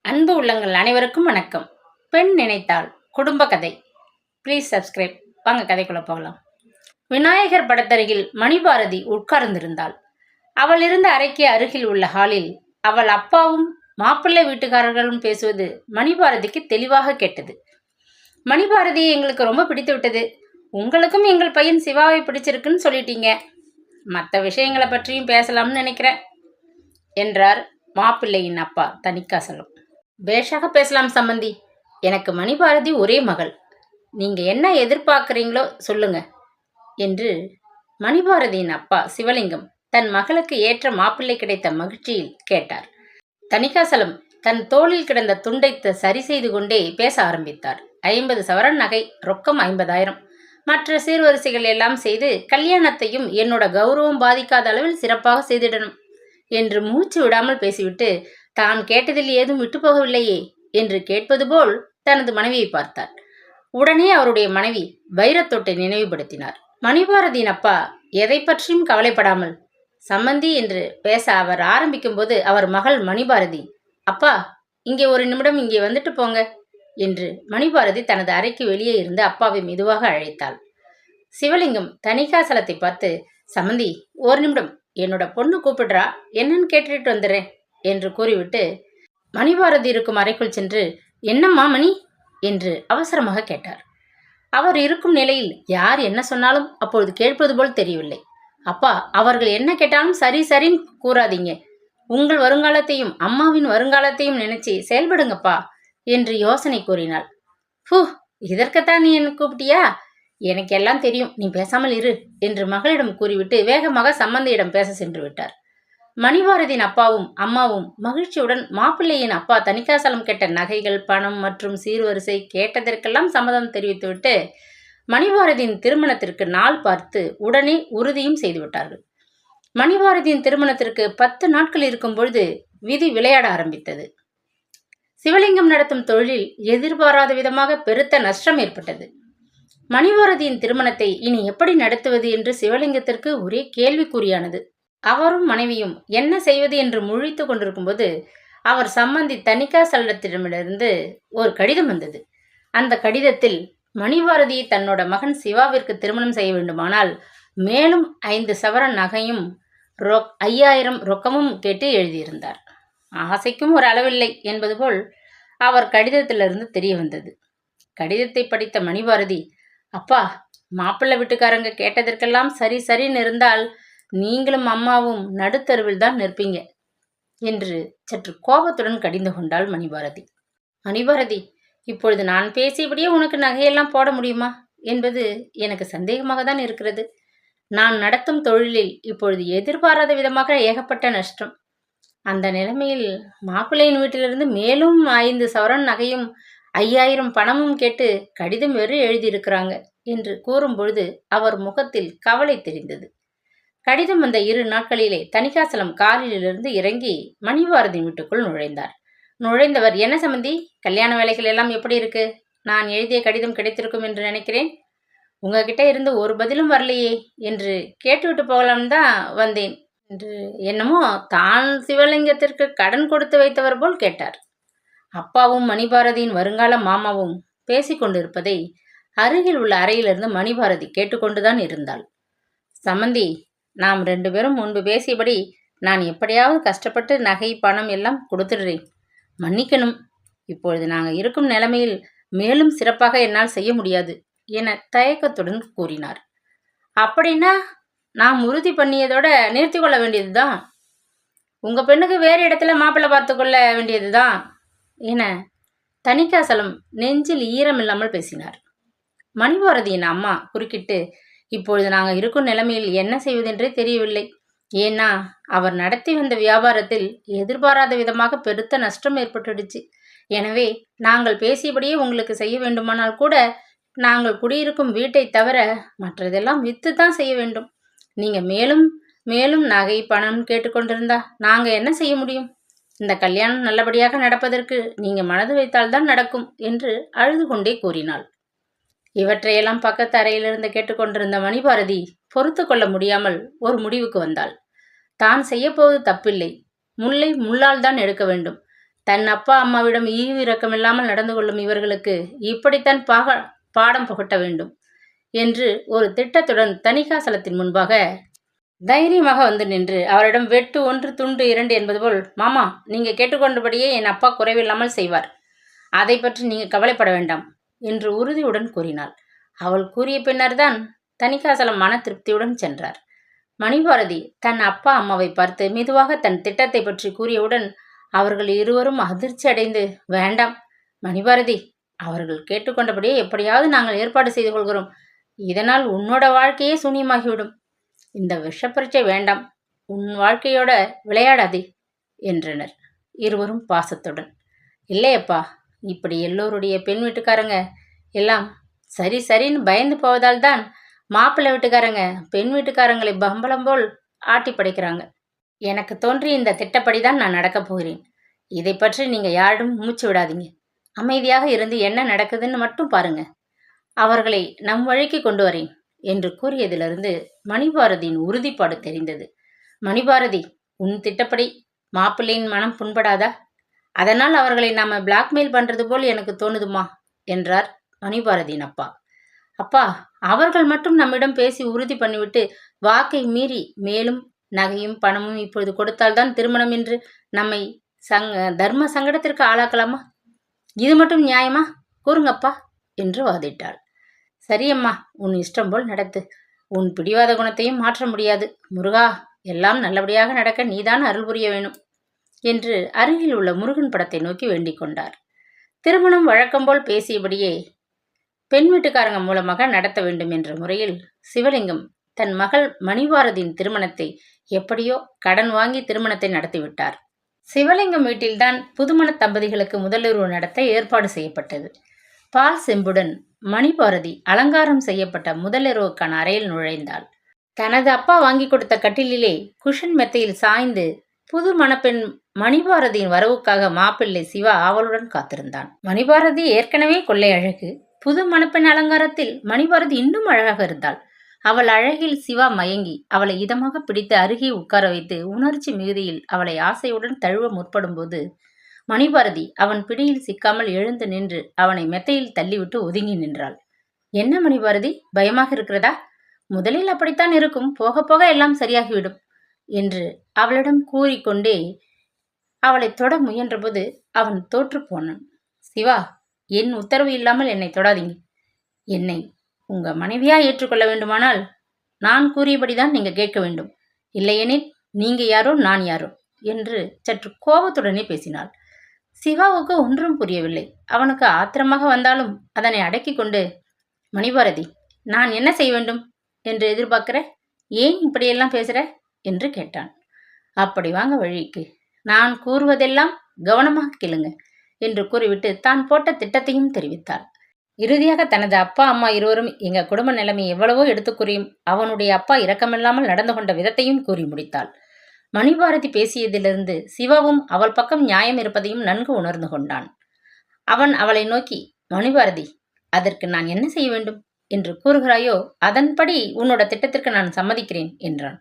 அன்பு உள்ளங்கள் அனைவருக்கும் வணக்கம். பெண் நினைத்தால் குடும்ப கதை. Please subscribe. வாங்க கதைக்குள்ள போகலாம். விநாயகர் படத்தருகில் மணிபாரதி உட்கார்ந்திருந்தாள். அவள் இருந்த அறைக்கு அருகில் உள்ள ஹாலில் அவள் அப்பாவும் மாப்பிள்ளை வீட்டுக்காரர்களும் பேசுவது மணிபாரதிக்கு தெளிவாக கேட்டது. மணிபாரதி, எங்களுக்கு ரொம்ப பிடித்து விட்டது. உங்களுக்கும் எங்கள் பையன் சிவாவை பிடிச்சிருக்குன்னு சொல்லிட்டீங்க. மற்ற விஷயங்களை பற்றியும் பேசலாம்னு நினைக்கிறேன் என்றார் மாப்பிள்ளையின் அப்பா தணிகாசலம். பேஷாக பேசலாம் சம்பந்தி. எனக்கு மணிபாரதி ஒரே மகள். நீங்க என்ன எதிர்பார்க்குறீங்களோ சொல்லுங்க என்று மணிபாரதியின் அப்பா சிவலிங்கம் தன் மகளுக்கு ஏற்ற மாப்பிள்ளை கிடைத்த மகிழ்ச்சியில் கேட்டார். தணிகாசலம் தன் தோளில் கிடந்த துண்டை சரி செய்து கொண்டே பேச ஆரம்பித்தார். 50 சவரன் நகை, ரொக்கம் 50,000, மற்ற சீர்வரிசைகள் எல்லாம் செய்து கல்யாணத்தையும் என்னோட கௌரவம் பாதிக்காத அளவில் சிறப்பாக செய்திடணும் என்று மூச்சு விடாமல் பேசிவிட்டு, தான் கேட்டதில் ஏதும் விட்டு போகவில்லையே என்று கேட்பது போல் தனது மனைவியை பார்த்தார். உடனே அவருடைய மனைவி வைரத்தொட்டை நினைவுபடுத்தினார். மணிபாரதியின் அப்பா எதை பற்றியும் கவலைப்படாமல் சம்பந்தி என்று பேச அவர் ஆரம்பிக்கும் போது அவர் மகள் மணிபாரதி, அப்பா இங்கே ஒரு நிமிடம் இங்கே வந்துட்டு போங்க என்று மணிபாரதி தனது அறைக்கு வெளியே இருந்து அப்பாவை மெதுவாக அழைத்தாள். சிவலிங்கம் தணிகாசலத்தை பார்த்து, சம்பந்தி ஒரு நிமிடம், என்னோட பொண்ணு கூப்பிடுறா, என்னன்னு கேட்டுட்டு வந்துடுறேன் என்று கூறிவிட்டு மணிபாரதி இருக்கும் அறைக்குள் சென்று, என்னம்மா மணி என்று அவசரமாக கேட்டார். அவர் இருக்கும் நிலையில் யார் என்ன சொன்னாலும் அப்பொழுது கேட்பது போல் தெரியவில்லை. அப்பா, அவர்கள் என்ன கேட்டாலும் சரி சரின்னு கூறாதீங்க. உங்கள் வருங்காலத்தையும் அம்மாவின் வருங்காலத்தையும் நினைச்சு செயல்படுங்கப்பா என்று யோசனை கூறினாள். ஹூ, இதற்குத்தான் நீ என்ன கூப்பிட்டியா? எனக்கு எல்லாம் தெரியும், நீ பேசாமல் இரு என்று மகளிடம் கூறிவிட்டு வேகமாக சம்பந்தியிடம் பேச சென்று விட்டார். மணிபாரதியின் அப்பாவும் அம்மாவும் மகிழ்ச்சியுடன் மாப்பிள்ளையின் அப்பா தணிகாசலம் கேட்ட நகைகள், பணம் மற்றும் சீர்வரிசை கேட்டதற்கெல்லாம் சம்மதம் தெரிவித்துவிட்டு மணிபாரதியின் திருமணத்திற்கு நாள் பார்த்து உடனே உறுதியும் செய்துவிட்டார்கள். மணிபாரதியின் திருமணத்திற்கு 10 நாட்கள் இருக்கும் பொழுது விதி விளையாட ஆரம்பித்தது. சிவலிங்கம் நடத்தும் தொழிலில் எதிர்பாராத விதமாக பெருத்த நஷ்டம் ஏற்பட்டது. மணிபாரதியின் திருமணத்தை இனி எப்படி நடத்துவது என்று சிவலிங்கத்திற்கு ஒரே கேள்விக்குறியானது. அவரும் மனைவியும் என்ன செய்வது என்று முழித்து கொண்டிருக்கும் போது அவர் சம்பந்தி தணிகாசலத்திடமிருந்து ஒரு கடிதம் வந்தது. அந்த கடிதத்தில் மணிபாரதியை தன்னோட மகன் சிவாவிற்கு திருமணம் செய்ய வேண்டுமானால் மேலும் 5 சவரன் நகையும் 5,000 ரொக்கமும் கேட்டு எழுதியிருந்தார். ஆசைக்கும் ஒரு அளவில்லை என்பது போல் அவர் கடிதத்திலிருந்து தெரிய வந்தது. கடிதத்தை படித்த மணிபாரதி, அப்பா, மாப்பிள்ளை வீட்டுக்காரங்க கேட்டதற்கெல்லாம் சரி சரின்னு இருந்தால் நீங்களும் அம்மாவும் நடுத்தருவில் தான் நிற்பீங்க என்று சற்று கோபத்துடன் கடிந்து கொண்டாள் மணிபாரதி. மணிபாரதி, இப்பொழுது நான் பேசியபடியே உனக்கு நகையெல்லாம் போட முடியுமா என்பது எனக்கு சந்தேகமாக தான் இருக்கிறது. நான் நடத்தும் தொழிலில் இப்பொழுது எதிர்பாராத விதமாக ஏகப்பட்ட நஷ்டம். அந்த நிலைமையில் மாப்பிள்ளையின் வீட்டிலிருந்து மேலும் 5 சவரன் நகையும் 5,000 பணமும் கேட்டு கடிதம் வேறு எழுதியிருக்கிறாங்க என்று கூறும்பொழுது அவர் முகத்தில் கவலை தெரிந்தது. கடிதம் வந்த 2 நாட்களிலே தணிகாசலம் காரிலிருந்து இறங்கி மணிபாரதி வீட்டுக்குள் நுழைந்தார். நுழைந்தவர், என்ன சம்பந்தி, கல்யாண வேலைகள் எல்லாம் எப்படி இருக்கு? நான் எழுதிய கடிதம் கிடைத்திருக்கும் என்று நினைக்கிறேன். உங்ககிட்ட இருந்து ஒரு பதிலும் வரலையே என்று கேட்டுவிட்டு போகலாம் தான் வந்தேன் என்று என்னமோ தான் சிவலிங்கத்திற்கு கடன் கொடுத்து வைத்தவர் போல் கேட்டார். அப்பாவும் மணிபாரதியின் வருங்கால மாமாவும் பேசிக்கொண்டிருப்பதை அருகில் உள்ள அறையிலிருந்து மணிபாரதி கேட்டுக்கொண்டுதான் இருந்தாள். சம்பந்தி, நாம் 2 பேரும் முன்பு பேசியபடி நான் எப்படியாவது கஷ்டப்பட்டு நகை, பணம் எல்லாம் கொடுத்துடுறேன். மன்னிக்கணும். இப்பொழுது நாங்கள் இருக்கும் நிலைமையில் மேலும் சிறப்பாக என்னால் செய்ய முடியாது என தயக்கத்துடன் கூறினார். அப்படின்னா நாம் உறுதி பண்ணியதோட நிறுத்தி கொள்ள வேண்டியதுதான். உங்கள் பெண்ணுக்கு வேறு இடத்துல மாப்பிள்ளை பார்த்து கொள்ள வேண்டியதுதான் என தணிகாசலம் நெஞ்சில் ஈரமில்லாமல் பேசினார். மணிபாரதியின் அம்மா குறுக்கிட்டு, இப்பொழுது நாங்கள் இருக்கும் நிலைமையில் என்ன செய்வதென்றே தெரியவில்லை. ஏன்னா அவர் நடத்தி வந்த வியாபாரத்தில் எதிர்பாராத விதமாக பெருத்த நஷ்டம் ஏற்பட்டுடுச்சு. எனவே நாங்கள் பேசியபடியே உங்களுக்கு செய்ய வேண்டுமானால் கூட நாங்கள் குடியிருக்கும் வீட்டை தவிர மற்றதெல்லாம் வித்து தான் செய்ய வேண்டும். நீங்கள் மேலும் மேலும் நகை, பணம் கேட்டுக்கொண்டிருந்தா நாங்கள் என்ன செய்ய முடியும்? இந்த கல்யாணம் நல்லபடியாக நடப்பதற்கு நீங்கள் மனது வைத்தால்தான் நடக்கும் என்று அழுது கொண்டே கூறினாள். இவற்றையெல்லாம் பக்கத்து அறையிலிருந்து கேட்டுக்கொண்டிருந்த மணிபாரதி பொறுத்து கொள்ள முடியாமல் ஒரு முடிவுக்கு வந்தாள். தான் செய்யப்போவது தப்பில்லை. முல்லை முள்ளால் தான் எடுக்க வேண்டும். தன் அப்பா அம்மாவிடம் ஈவு இரக்கமில்லாமல் நடந்து கொள்ளும் இவர்களுக்கு இப்படித்தான் பாடம் புகட்ட வேண்டும் என்று ஒரு திட்டத்துடன் தணிகாசலத்தின் முன்பாக தைரியமாக வந்து நின்று அவரிடம் வெட்டு 1 துண்டு 2 என்பது போல், மாமா, நீங்க கேட்டுக்கொண்டபடியே என் அப்பா குறைவில்லாமல் செய்வார், அதை பற்றி நீங்க கவலைப்பட வேண்டாம் என்று உறுதியுடன் கூறினாள். அவள் கூறிய பின்னர்தான் தணிகாசலம் மன திருப்தியுடன் சென்றார். மணிபாரதி தன் அப்பா அம்மாவை பார்த்து மெதுவாக தன் திட்டத்தை பற்றி கூறியவுடன் அவர்கள் இருவரும் அதிர்ச்சி அடைந்து, வேண்டாம் மணிபாரதி, அவர்கள் கேட்டுக்கொண்டபடியே எப்படியாவது நாங்கள் ஏற்பாடு செய்து கொள்கிறோம், இதனால் உன்னோட வாழ்க்கையே சூன்யமாகிவிடும், இந்த விஷப்பரீட்சை வேண்டாம், உன் வாழ்க்கையோட விளையாடாதே என்றனர் இருவரும் பாசத்துடன். இல்லையப்பா, இப்படி எல்லோருடைய பெண் வீட்டுக்காரங்க எல்லாம் சரி சரின்னு பயந்து போவதால் தான் மாப்பிள்ளை வீட்டுக்காரங்க பெண் வீட்டுக்காரங்களை பம்பளம் போல் ஆட்டி படைக்கிறாங்க. எனக்கு தோன்றி இந்த திட்டப்படிதான் நான் நடக்கப் போகிறேன். இதை பற்றி நீங்க யாரிடம் மூச்சு விடாதீங்க, அமைதியாக இருந்து என்ன நடக்குதுன்னு மட்டும் பாருங்க, அவர்களை நம் வழிக்கு கொண்டு வரேன் என்று கூறியதிலிருந்து மணிபாரதியின் உறுதிப்பாடு தெரிந்தது. மணிபாரதி, உன் திட்டப்படி மாப்பிள்ளையின் மனம் புண்படாதா? அதனால் அவர்களை நாம பிளாக்மெயில் பண்றது போல் எனக்கு தோணுதுமா என்றார் மணிபாரதியின் அப்பா. அப்பா, அவர்கள் மட்டும் நம்மிடம் பேசி உறுதி பண்ணிவிட்டு வாக்கை மீறி மேலும் நகையும் பணமும் இப்பொழுது கொடுத்தால்தான் திருமணம் என்று நம்மை தர்ம சங்கடத்திற்கு ஆளாக்கலாமா? இது மட்டும் நியாயமா? கூறுங்கப்பா என்று வாதிட்டாள். சரியம்மா, உன் இஷ்டம் போல் நடத்து, உன் பிடிவாத குணத்தையும் மாற்ற முடியாது. முருகா, எல்லாம் நல்லபடியாக நடக்க நீதான் அருள் புரிய வேணும் என்று அருகில் உள்ள முருகன் படத்தை நோக்கி வேண்டிக் கொண்டார். திருமணம் வழக்கம்போல் பேசியபடியே பெண் வீட்டுக்காரங்க மூலமாக நடத்த வேண்டும் என்ற முறையில் சிவலிங்கம் தன் மகள் மணிபாரதியின் திருமணத்தை எப்படியோ கடன் வாங்கி திருமணத்தை நடத்திவிட்டார். சிவலிங்கம் வீட்டில்தான் புதுமண தம்பதிகளுக்கு முதலிரவு நடத்த ஏற்பாடு செய்யப்பட்டது. பால் செம்புடன் மணிபாரதி அலங்காரம் செய்யப்பட்ட முதலிரவுக்கான அறையில் நுழைந்தாள். தனது அப்பா வாங்கி கொடுத்த கட்டிலிலே குஷன் மெத்தையில் சாய்ந்து புது மணப்பெண் மணிபாரதியின் வரவுக்காக மாப்பிள்ளை சிவா ஆவலுடன் காத்திருந்தான். மணிபாரதி ஏற்கனவே கொள்ளை அழகு. புது மணப்பெண் அலங்காரத்தில் மணிபாரதி இன்னும் அழகாக இருந்தாள். அவள் அழகில் சிவா மயங்கி அவளை இதமாக பிடித்து அருகே உட்கார வைத்து உணர்ச்சி மிகுதியில் அவளை ஆசையுடன் தழுவ முற்படும் போது மணிபாரதி அவன் பிடியில் சிக்காமல் எழுந்து நின்று அவனை மெத்தையில் தள்ளிவிட்டு ஒதுங்கி நின்றாள். என்ன மணிபாரதி, பயமாக இருக்கிறதா? முதலில் அப்படித்தான் இருக்கும், போக போக எல்லாம் சரியாகிவிடும் என்று அவளிடம் கூறிக்கொண்டே அவளை தொட முயன்றபோது அவன் தோற்று போனான். சிவா, என் உத்தரவு இல்லாமல் என்னை தொடாதீங்க. என்னை உங்க மனைவியா ஏற்றுக்கொள்ள வேண்டுமானால் நான் கூறியபடிதான் நீங்க கேட்க வேண்டும், இல்லையெனில் நீங்க யாரோ நான் யாரோ என்று சற்று கோபத்துடனே பேசினாள். சிவாவுக்கு ஒன்றும் புரியவில்லை. அவனுக்கு ஆத்திரமாக வந்தாலும் அதனை அடக்கி கொண்டு, மணிபாரதி, நான் என்ன செய்ய வேண்டும் என்று எதிர்பார்க்கிற? ஏன் இப்படியெல்லாம் பேசுற என்று கேட்டான். அப்படி வாங்க வழிக்கு, நான் கூறுவதெல்லாம் கவனமாக கேளுங்க என்று கூறிவிட்டு தான் போட்ட திட்டத்தையும் தெரிவித்தாள். இறுதியாக தனது அப்பா அம்மா இருவரும் எங்க குடும்ப நிலைமை எவ்வளவோ எடுத்து கூறியும் அவனுடைய அப்பா இரக்கமில்லாமல் நடந்து கொண்ட விதத்தையும் கூறி முடித்தாள். மணிபாரதி பேசியதிலிருந்து சிவாவும் அவள் பக்கம் நியாயம் இருப்பதையும் நன்கு உணர்ந்து கொண்டான். அவன் அவளை நோக்கி, மணிபாரதி, அதற்கு நான் என்ன செய்ய வேண்டும் என்று கூறுகிறாயோ அதன்படி உன்னோட திட்டத்திற்கு நான் சம்மதிக்கிறேன் என்றான்.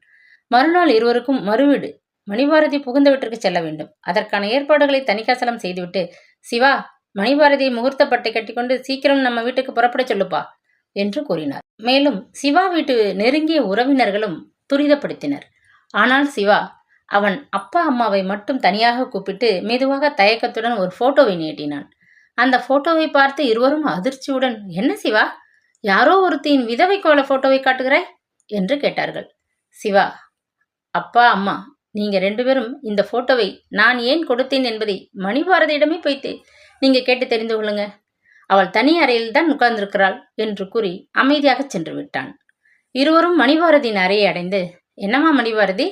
மறுநாள் இருவருக்கும் மறுவீடு. மணிபாரதி புகுந்த வீட்டிற்கு செல்ல வேண்டும். அதற்கான ஏற்பாடுகளை தணிகாசலம் செய்துவிட்டு, சிவா, மணிபாரதியை முகூர்த்த பட்டை கட்டிக்கொண்டு சீக்கிரம் நம்ம வீட்டுக்கு புறப்பட சொல்லுப்பா என்று கூறினார். மேலும் சிவா வீட்டு நெருங்கிய உறவினர்களும் துரிதப்படுத்தினர். ஆனால் சிவா அவன் அப்பா அம்மாவை மட்டும் தனியாக கூப்பிட்டு மெதுவாக தயக்கத்துடன் ஒரு போட்டோவை நீட்டினான். அந்த போட்டோவை பார்த்து இருவரும் அதிர்ச்சியுடன், என்ன சிவா, யாரோ ஒருத்தின் விதவை கோல போட்டோவை காட்டுகிறாய் என்று கேட்டார்கள். சிவா, அப்பா அம்மா, நீங்க 2 பேரும் இந்த போட்டோவை நான் ஏன் கொடுத்தேன் என்பதை மணிபாரதியிடமே போய்த்து நீங்க கேட்டு தெரிந்து கொள்ளுங்க. அவள் தனி அறையில் தான் உட்கார்ந்திருக்கிறாள் என்று கூறி அமைதியாக சென்று விட்டான். இருவரும் மணிபாரதியின் அறையை அடைந்து, என்னம்மா மணிபாரதி,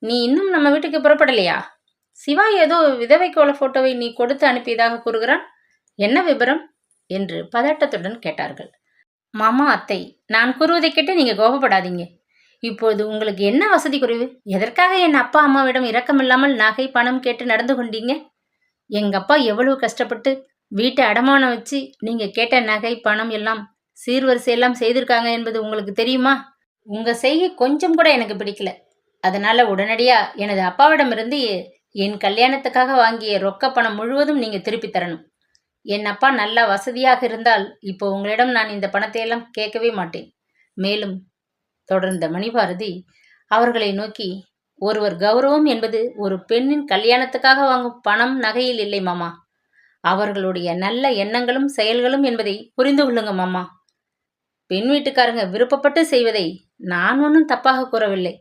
நீ இன்னும் நம்ம வீட்டுக்கு புறப்படலையா? சிவா ஏதோ விதவை கோல போட்டோவை நீ கொடுத்து அனுப்பியதாக கூறுகிறான், என்ன விபரம் என்று பதட்டத்துடன் கேட்டார்கள். மாமா, அத்தை, நான் கூறுவதை கேட்டு நீங்க கோபப்படாதீங்க. இப்போது உங்களுக்கு என்ன வசதி குறைவு? எதற்காக என் அப்பா அம்மாவிடம் இரக்கமில்லாமல் நகை பணம் கேட்டு நடந்து கொண்டீங்க? எங்க அப்பா எவ்வளவு கஷ்டப்பட்டு வீட்டை அடமானம் வச்சு நீங்க கேட்ட நகை பணம் எல்லாம் சீர்வரிசையெல்லாம் செய்திருக்காங்க என்பது உங்களுக்கு தெரியுமா? உங்க செய்கை கொஞ்சம் கூட எனக்கு பிடிக்கல. அதனால உடனடியா எனது அப்பாவிடமிருந்து என் கல்யாணத்துக்காக வாங்கிய ரொக்க பணம் முழுவதும் நீங்க திருப்பி தரணும். என் அப்பா நல்லா வசதியாக இருந்தால் இப்போ உங்களிடம் நான் இந்த பணத்தை எல்லாம் கேட்கவே மாட்டேன். மேலும் தொடர்ந்த மணிபாரதி அவர்களை நோக்கி, ஒருவர் கௌரவம் என்பது ஒரு பெண்ணின் கல்யாணத்துக்காக வாங்கும் பணம் நகையில் இல்லை மாமா. அவர்களுடைய நல்ல எண்ணங்களும் செயல்களும் என்பதை புரிந்து கொள்ளுங்க மாமா. பெண் வீட்டுக்காரங்க விருப்பப்பட்டு செய்வதை நான் ஒன்றும் தப்பாக கூறவில்லை.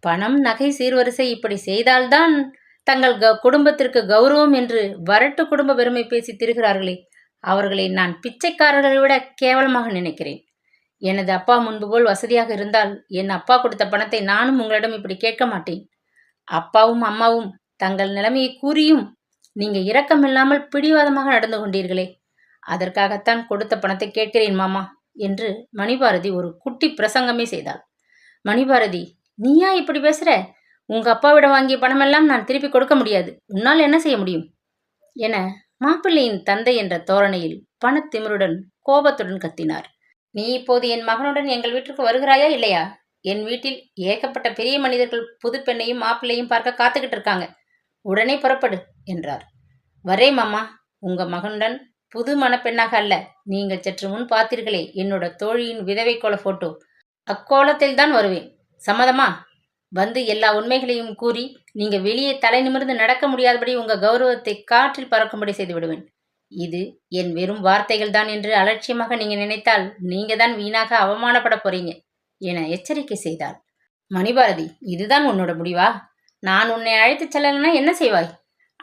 பணம் நகை சீர்வரிசை இப்படி செய்தால்தான் தங்கள் குடும்பத்திற்கு கௌரவம் என்று வரட்டு குடும்ப பெருமை பேசி திரிகிறார்களே, அவர்களை நான் பிச்சைக்காரர்களை விட கேவலமாக நினைக்கிறேன். எனது அப்பா முன்பு போல் வசதியாக இருந்தால் என் அப்பா கொடுத்த பணத்தை நானும் உங்களிடம் இப்படி கேட்க மாட்டேன். அப்பாவும் அம்மாவும் தங்கள் நிலைமையை கூறியும் நீங்க இரக்கமில்லாமல் பிடிவாதமாக நடந்து கொண்டீர்களே, அதற்காகத்தான் கொடுத்த பணத்தை கேட்கிறேன் மாமா என்று மணிபாரதி ஒரு குட்டி பிரசங்கமே செய்தாள். மணிபாரதி, நீயா இப்படி பேசுற? உங்க அப்பாவிடம் வாங்கிய பணமெல்லாம் நான் திருப்பி கொடுக்க முடியாது. உன்னால் என்ன செய்ய முடியும் என மாப்பிள்ளையின் தந்தை என்ற தோரணையில் பணத்திமிருடன் கோபத்துடன் கத்தினார். நீ இப்போது என் மகனுடன் எங்கள் வீட்டிற்கு வருகிறாயா இல்லையா? என் வீட்டில் ஏகப்பட்ட பெரிய மனிதர்கள் புது பெண்ணையும் மாப்பிள்ளையும் பார்க்க காத்துக்கிட்டு இருக்காங்க. உடனே புறப்படு என்றார். வரே மாமா. உங்க மகனுடன் புது மணப்பெண்ணாக அல்ல, நீங்கள் சற்று முன் பார்த்தீர்களே என்னோட தோழியின் விதவை கோல போட்டோ, அக்கோலத்தில் தான் வருவேன். சம்மதமா? வந்து எல்லா உண்மைகளையும் கூறி நீங்க வெளியே தலை நிமிர்ந்து நடக்க முடியாதபடி உங்க கௌரவத்தை காற்றில் பறக்கும்படி செய்து விடுவேன். இது என் வெறும் வார்த்தைகள் தான் என்று அலட்சியமாக நீங்க நினைத்தால் நீங்க தான் வீணாக அவமானப்பட போறீங்க என எச்சரிக்கை செய்தாள். மணிபாரதி, இதுதான் உன்னோட முடிவா? நான் உன்னை அழைத்து செல்லலைன்னா என்ன செய்வாய்?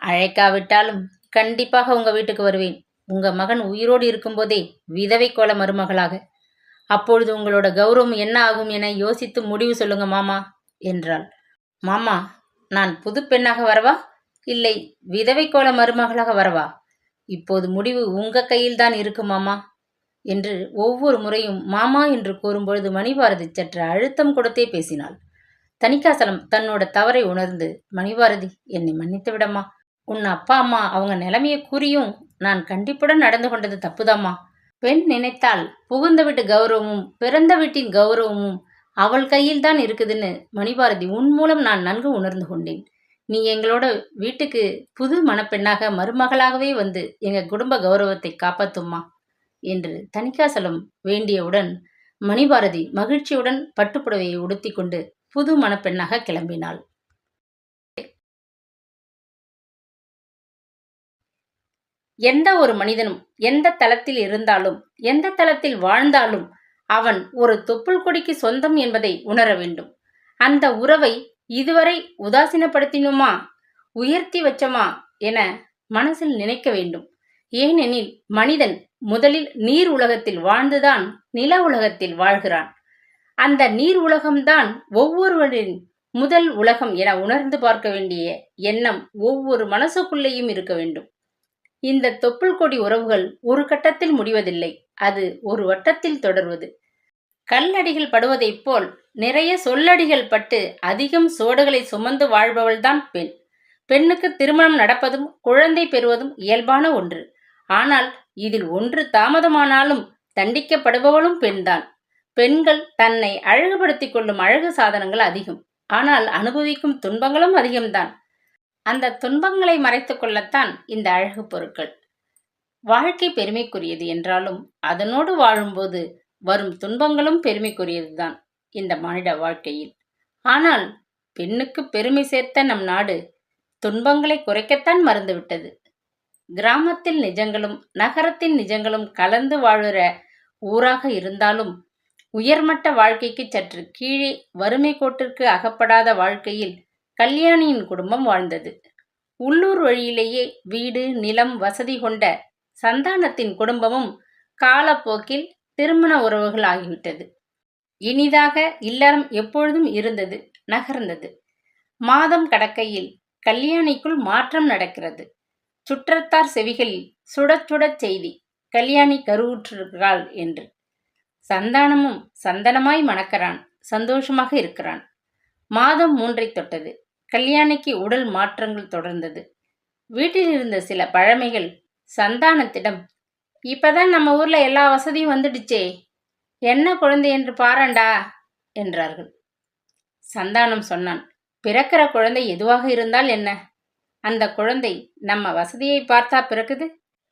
அழைக்காவிட்டாலும் கண்டிப்பாக உங்க வீட்டுக்கு வருவேன். உங்க மகன் உயிரோடு இருக்கும்போதே விதவை கோல மருமகளாக. அப்பொழுது உங்களோட கௌரவம் என்ன ஆகும் என யோசித்து முடிவு சொல்லுங்க மாமா என்றாள். மாமா, நான் புது பெண்ணாக வரவா இல்லை விதவை கோல மருமகளாக வரவா? இப்போது முடிவு உங்க கையில் தான் இருக்கு மாமா என்று ஒவ்வொரு முறையும் மாமா என்று கூறும்பொழுது மணிபாரதி சற்று அழுத்தம் கொடுத்தே பேசினாள். தணிகாசலம் தன்னோட தவறை உணர்ந்து, மணிபாரதி, என்னை மன்னித்து விடம்மா. உன் அப்பா அம்மா அவங்க நிலைமையை கூறியும் நான் கண்டிப்புடன் நடந்து கொண்டது தப்புதாம்மா. பெண் நினைத்தால் புகுந்த வீட்டு கௌரவமும் பிறந்த வீட்டின் கௌரவமும் அவள் கையில் தான் இருக்குதுன்னு மணிபாரதி உன் மூலம் நான் நன்கு உணர்ந்து கொண்டேன். நீ எங்களோட வீட்டுக்கு புது மணப்பெண்ணாக மருமகளாகவே வந்து எங்க குடும்ப கௌரவத்தை காப்பாத்தும்மா என்று தணிகாசலம் வேண்டியவுடன் மணிபாரதி மகிழ்ச்சியுடன் பட்டுப்புடவையை உடுத்தி கொண்டு புது மணப்பெண்ணாக கிளம்பினாள். எந்த ஒரு மனிதனும் எந்த தளத்தில் இருந்தாலும் எந்த தளத்தில் வாழ்ந்தாலும் அவன் ஒரு தொப்புள் கொடிக்கு சொந்தம் என்பதை உணர வேண்டும். அந்த உறவை இதுவரை உதாசீனப்படுத்தினோமா, உயர்த்தி வச்சோமா என மனசில் நினைக்க வேண்டும். ஏனெனில் மனிதன் முதலில் நீர் உலகத்தில் வாழ்ந்துதான் நில உலகத்தில் வாழ்கிறான். அந்த நீர் உலகம்தான் ஒவ்வொருவரின் முதல் உலகம் என உணர்ந்து பார்க்க வேண்டிய எண்ணம் ஒவ்வொரு மனசுக்குள்ளேயும் இருக்க வேண்டும். இந்த தொப்புள் கொடி உறவுகள் ஒரு கட்டத்தில் முடிவதில்லை, அது ஒரு வட்டத்தில் தொடர்வது. கல்லடிகள் படுவதைப் போல் நிறைய சொல்லடிகள் பட்டு அதிகம் சோடுகளை சுமந்து வாழ்பவள்தான் பெண். பெண்ணுக்கு திருமணம் நடப்பதும் குழந்தை பெறுவதும் இயல்பான ஒன்று. ஆனால் இதில் ஒன்று தாமதமானாலும் தண்டிக்கப்படுபவளும் பெண்தான். பெண்கள் தன்னை அழகுபடுத்திக் கொள்ளும் அழகு சாதனங்கள் அதிகம், ஆனால் அனுபவிக்கும் துன்பங்களும் அதிகம்தான். அந்த துன்பங்களை மறைத்துக் கொள்ளத்தான் இந்த அழகு பொருட்கள். வாழ்க்கை பெருமைக்குரியது என்றாலும் அதனோடு வாழும்போது வரும் துன்பங்களும் பெருமைக்குரியதுதான் இந்த மானிட வாழ்க்கையில். ஆனால் பெண்ணுக்கு பெருமை சேர்த்த நம் நாடு துன்பங்களை குறைக்கத்தான் மறந்துவிட்டது. கிராமத்தில் நிஜங்களும் நகரத்தின் நிஜங்களும் கலந்து வாழுற ஊராக இருந்தாலும் உயர்மட்ட வாழ்க்கைக்கு சற்று கீழே வறுமை கோட்டிற்கு அகப்படாத வாழ்க்கையில் கல்யாணியின் குடும்பம் வாழ்ந்தது. உள்ளூர் வழியிலேயே வீடு நிலம் வசதி கொண்ட சந்தானத்தின் குடும்பமும் காலப்போக்கில் திருமண உறவுகள் ஆகிவிட்டது. இனிதாக இல்லறம் எப்பொழுதும் இருந்தது, நகர்ந்தது. மாதம் கடக்கையில் கல்யாணிக்குள் மாற்றம் நடக்கிறது. சுற்றத்தார் செவிகளில் சுடச் சுடச் செய்தி, கல்யாணி கருவுற்றிருக்கிறாள் என்று. சந்தானமும் சந்தனமாய் மணக்கிறான், சந்தோஷமாக இருக்கிறான். மாதம் 3 தொட்டது. கல்யாணிக்கு உடல் மாற்றங்கள் தொடர்ந்தது. வீட்டில் இருந்த சில பழமைகள் சந்தானத்திடம், இப்பதான் நம்ம ஊர்ல எல்லா வசதியும் வந்துடுச்சே, என்ன குழந்தை என்று பாரண்டா என்றார்கள். சந்தானம் சொன்னான், பிறக்கிற குழந்தை எதுவாக இருந்தால் என்ன, அந்த குழந்தை நம்ம வசதியை பார்த்தா பிறக்குது,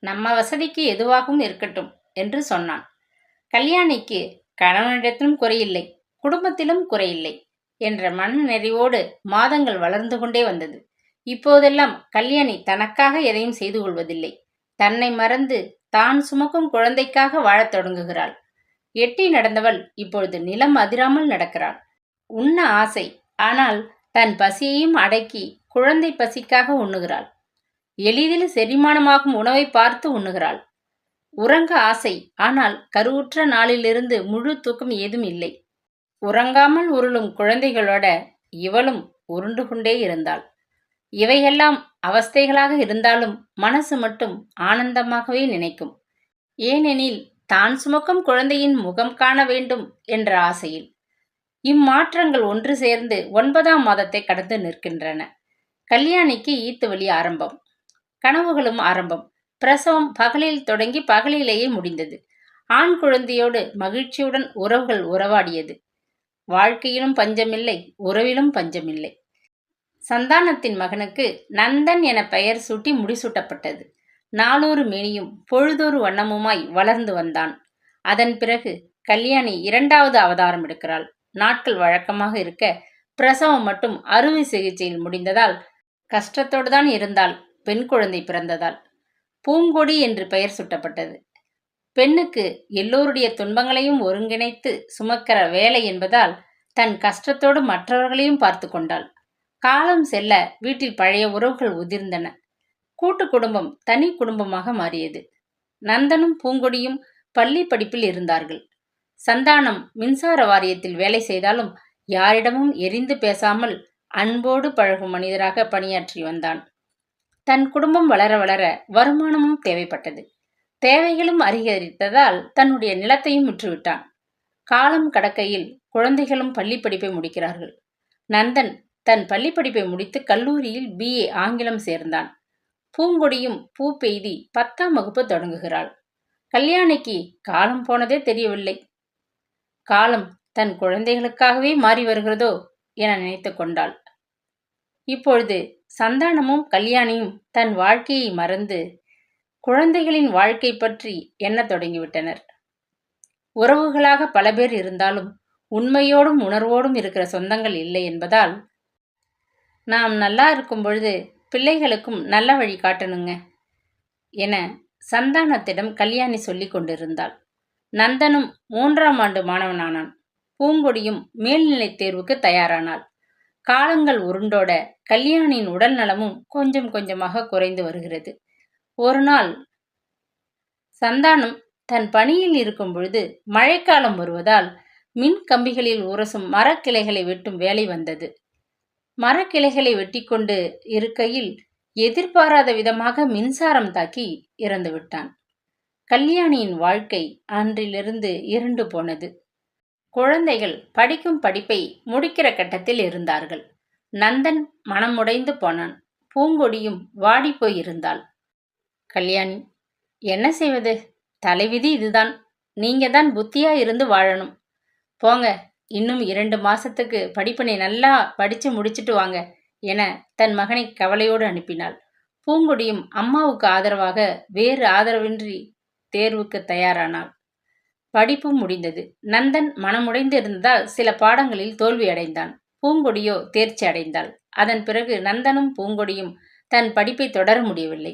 நம்ம வசதிக்கு எதுவாகவும் இருக்கட்டும் என்று சொன்னான். கல்யாணிக்கு கணவனிடத்திலும் குறையில்லை, குடும்பத்திலும் குறையில்லை என்ற மன நிறைவோடு மாதங்கள் வளர்ந்து கொண்டே வந்தது. இப்போதெல்லாம் கல்யாணி தனக்காக எதையும் செய்து கொள்வதில்லை. தன்னை மறந்து தான் சுமக்கும் குழந்தைக்காக வாழத் தொடங்குகிறாள். எட்டி நடந்தவள் இப்பொழுது நிலம் அதிராமல் நடக்கிறாள். உண்ண ஆசை, ஆனால் தன் பசியையும் அடக்கி குழந்தை பசிக்காக உண்ணுகிறாள். எளிதில் செரிமானமாகும் உணவை பார்த்து உண்ணுகிறாள். உறங்க ஆசை, ஆனால் கருவுற்ற நாளிலிருந்து முழு தூக்கம் ஏதும் இல்லை. உறங்காமல் உருளும் குழந்தைகளோட இவளும் உருண்டு கொண்டே இருந்தாள். இவையெல்லாம் அவஸ்தைகளாக இருந்தாலும் மனசு மட்டும் ஆனந்தமாகவே நினைக்கும். ஏனெனில் தான் சுமக்கும் குழந்தையின் முகம் காண வேண்டும் என்ற ஆசையில். இம்மாற்றங்கள் ஒன்று சேர்ந்து 9ஆம் மாதத்தை கடந்து நிற்கின்றன. கல்யாணிக்கு ஈத்து வலி ஆரம்பம், கனவுகளும் ஆரம்பம். பிரசவம் பகலில் தொடங்கி பகலிலேயே முடிந்தது. ஆண் குழந்தையோடு மகிழ்ச்சியுடன் உறவுகள் உறவாடியது. வாழ்க்கையிலும் பஞ்சமில்லை, உறவிலும் பஞ்சமில்லை. சந்தானத்தின் மகனுக்கு நந்தன் என பெயர் சூட்டி முடிசூட்டப்பட்டது. நாளொரு மேனியும் பொழுதொரு வண்ணமுமாய் வளர்ந்து வந்தான். அதன் பிறகு கல்யாணி 2வது அவதாரம் எடுக்கிறாள். நாட்கள் வழக்கமாக இருக்க, பிரசவம் மட்டும் அறுவை சிகிச்சையில் முடிந்ததால் கஷ்டத்தோடு தான் இருந்தால். பெண் குழந்தை பிறந்ததால் பூங்கொடி என்று பெயர் சூட்டப்பட்டது. பெண்ணுக்கு எல்லோருடைய துன்பங்களையும் ஒருங்கிணைத்து சுமக்கிற வேலை என்பதால் தன் கஷ்டத்தோடு மற்றவர்களையும் பார்த்து கொண்டாள். காலம் செல்ல வீட்டில் பழைய உறவுகள் உதிர்ந்தன. கூட்டு குடும்பம் தனி குடும்பமாக மாறியது. நந்தனும் பூங்கொடியும் பள்ளி படிப்பில் இருந்தார்கள். சந்தானம் மின்சார வாரியத்தில் வேலை செய்தாலும் யாரிடமும் எரிந்து பேசாமல் அன்போடு பழகும் மனிதராக பணியாற்றி வந்தான். தன் குடும்பம் வளர வளர வருமானமும் தேவைப்பட்டது. தேவைகளும் அதிகரித்ததால் தன்னுடைய நிலத்தையும் விற்றுவிட்டான். காலம் கடக்கையில் குழந்தைகளும் பள்ளி படிப்பை முடிக்கிறார்கள். நந்தன் தன் பள்ளி படிப்பை முடித்து கல்லூரியில் BA ஆங்கிலம் சேர்ந்தான். பூங்கொடியும் பூ பெய்தி 10ஆம் வகுப்பு தொடங்குகிறாள். கல்யாணிக்கு காலம் போனதே தெரியவில்லை. காலம் தன் குழந்தைகளுக்காகவே மாறி வருகிறதோ என நினைத்து கொண்டாள். இப்பொழுது சந்தானமும் கல்யாணியும் தன் வாழ்க்கையை மறந்து குழந்தைகளின் வாழ்க்கை பற்றி எண்ணத் தொடங்கிவிட்டனர். உறவுகளாக பல பேர் இருந்தாலும் உண்மையோடும் உணர்வோடும் இருக்கிற சொந்தங்கள் இல்லை என்பதால், நாம் நல்லா இருக்கும் பொழுது பிள்ளைகளுக்கும் நல்ல வழி காட்டணுங்க என சந்தானத்திடம் கல்யாணி சொல்லி கொண்டிருந்தாள். நந்தனும் 3ஆம் ஆண்டு மாணவனானான். பூங்கொடியும் மேல்நிலை தேர்வுக்கு தயாரானாள். காலங்கள் உருண்டோட கல்யாணியின் உடல் நலமும் கொஞ்சம் கொஞ்சமாக குறைந்து வருகிறது. ஒரு நாள் சந்தானம் தன் பணியில் இருக்கும் பொழுது மழைக்காலம் வருவதால் மின் கம்பிகளில் உரசும் மரக்கிளைகளை வெட்டும் வேலை வந்தது. மரக்கிளைகளை வெட்டி கொண்டு இருக்கையில் எதிர்பாராத விதமாக மின்சாரம் தாக்கி இறந்து விட்டான். கல்யாணியின் வாழ்க்கை அன்றிலிருந்து இருண்டு போனது. குழந்தைகள் படிக்கும் படிப்பை முடிக்கிற கட்டத்தில் இருந்தார்கள். நந்தன் மனமுடைந்து போனான். பூங்கொடியும் வாடி போயிருந்தாள். கல்யாணி, என்ன செய்வது? தலைவிதி இதுதான். நீங்க தான் புத்தியா இருந்து வாழணும். போங்க, இன்னும் 2 மாசத்துக்கு படிப்பினை நல்லா படிச்சு முடிச்சிட்டு வாங்க என தன் மகனை கவலையோடு அனுப்பினாள். பூங்கொடியும் அம்மாவுக்கு ஆதரவாக வேறு ஆதரவின்றி தேர்வுக்கு தயாரானாள். படிப்பும் முடிந்தது. நந்தன் மனமுடைந்து இருந்ததால் சில பாடங்களில் தோல்வி அடைந்தான். பூங்கொடியோ தேர்ச்சி அடைந்தாள். அதன் பிறகு நந்தனும் பூங்கொடியும் தன் படிப்பை தொடர முடியவில்லை.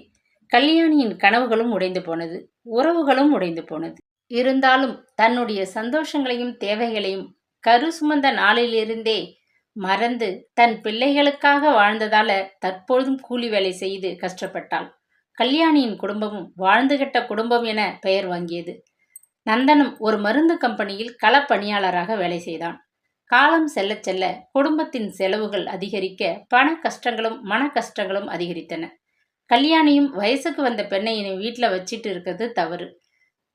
கல்யாணியின் கனவுகளும் உடைந்து போனது. உறவுகளும் உடைந்து போனது. இருந்தாலும் தன்னுடைய சந்தோஷங்களையும் தேவைகளையும் கரு சுமந்த நாளிலிருந்தே மறந்து தன் பிள்ளைகளுக்காக வாழ்ந்ததால தற்பொழுதும் கூலி வேலை செய்து கஷ்டப்பட்டாள். கல்யாணியின் குடும்பமும் வாழ்ந்து கெட்ட குடும்பம் என பெயர் வாங்கியது. நந்தனும் ஒரு மருந்து கம்பெனியில் களப்பணியாளராக வேலை செய்தான். காலம் செல்ல செல்ல குடும்பத்தின் செலவுகள் அதிகரிக்க பண கஷ்டங்களும் மன கஷ்டங்களும் அதிகரித்தன. கல்யாணியும் வயசுக்கு வந்த பெண்ணை இனி வீட்டில் வச்சிட்டு இருக்கிறது தவறு.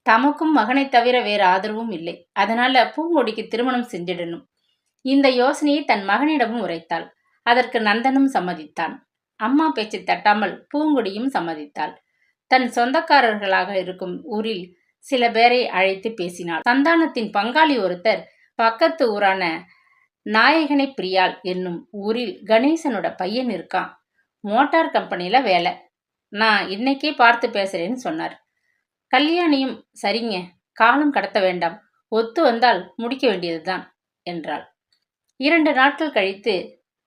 தமக்கும் மகனை தவிர வேறு ஆதரவும் இல்லை. அதனால பூங்கொடிக்கு திருமணம் செஞ்சிடணும். இந்த யோசனையை தன் மகனிடமும் உரைத்தாள். அதற்கு நந்தனும் சம்மதித்தான். அம்மா பேச்சை தட்டாமல் பூங்கொடியும் சம்மதித்தாள். தன் சொந்தக்காரர்களாக இருக்கும் ஊரில் சில பேரை அழைத்து பேசினாள். சந்தானத்தின் பங்காளி ஒருத்தர் பக்கத்து ஊரான நாயகனை பிரியாள் என்னும் ஊரில் கணேசனோட பையன் இருக்கான். மோட்டார் கம்பெனியில் வேலை. நான் இன்னைக்கே பார்த்து பேசுறேன்னு சொன்னார். கல்யாணியும் சரிங்க, காலம் கடத்த வேண்டாம், ஒத்து வந்தால் முடிக்க வேண்டியதுதான் என்றாள். 2 நாட்கள் கழித்து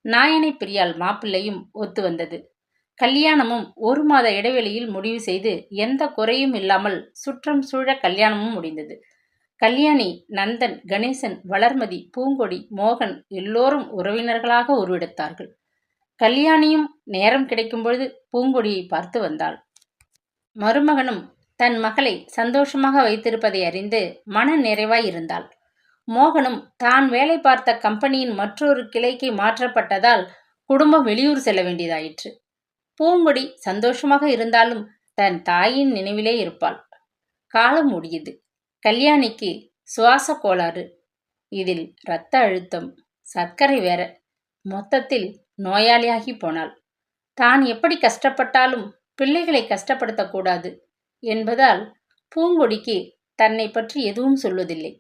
நாயனை பிரியாள் மாப்பிள்ளையும் ஒத்து வந்தது. கல்யாணமும் 1 மாத இடைவெளியில் முடிவு செய்து எந்த குறையும் இல்லாமல் சுற்றம் சூழ கல்யாணமும் முடிந்தது. கல்யாணி, நந்தன், கணேசன், வளர்மதி, பூங்கொடி, மோகன் எல்லோரும் உறவினர்களாக உருவெடுத்தார்கள். கல்யாணியும் நேரம் கிடைக்கும் பொழுது பூங்கொடியை பார்த்து வந்தாள். மருமகனும் தன் மகளை சந்தோஷமாக வைத்திருப்பதை அறிந்து மன நிறைவாய் இருந்தாள். மோகனும் தான் வேலை பார்த்த கம்பெனியின் மற்றொரு கிளைக்கு மாற்றப்பட்டதால் குடும்பம் வெளியூர் செல்ல வேண்டியதாயிற்று. பூங்கொடி சந்தோஷமாக இருந்தாலும் தன் தாயின் நினைவிலே இருப்பாள். காலம் முடியுது. கல்யாணிக்கு சுவாச கோளாறு, இதில் இரத்த அழுத்தம், சர்க்கரை வேற. மொத்தத்தில் நோயாளியாகி போனாள். தான் எப்படி கஷ்டப்பட்டாலும் பிள்ளைகளை கஷ்டப்படுத்தக்கூடாது என்பதால் பூங்கொடிக்கு தன்னை பற்றி எதுவும் சொல்வதில்லை.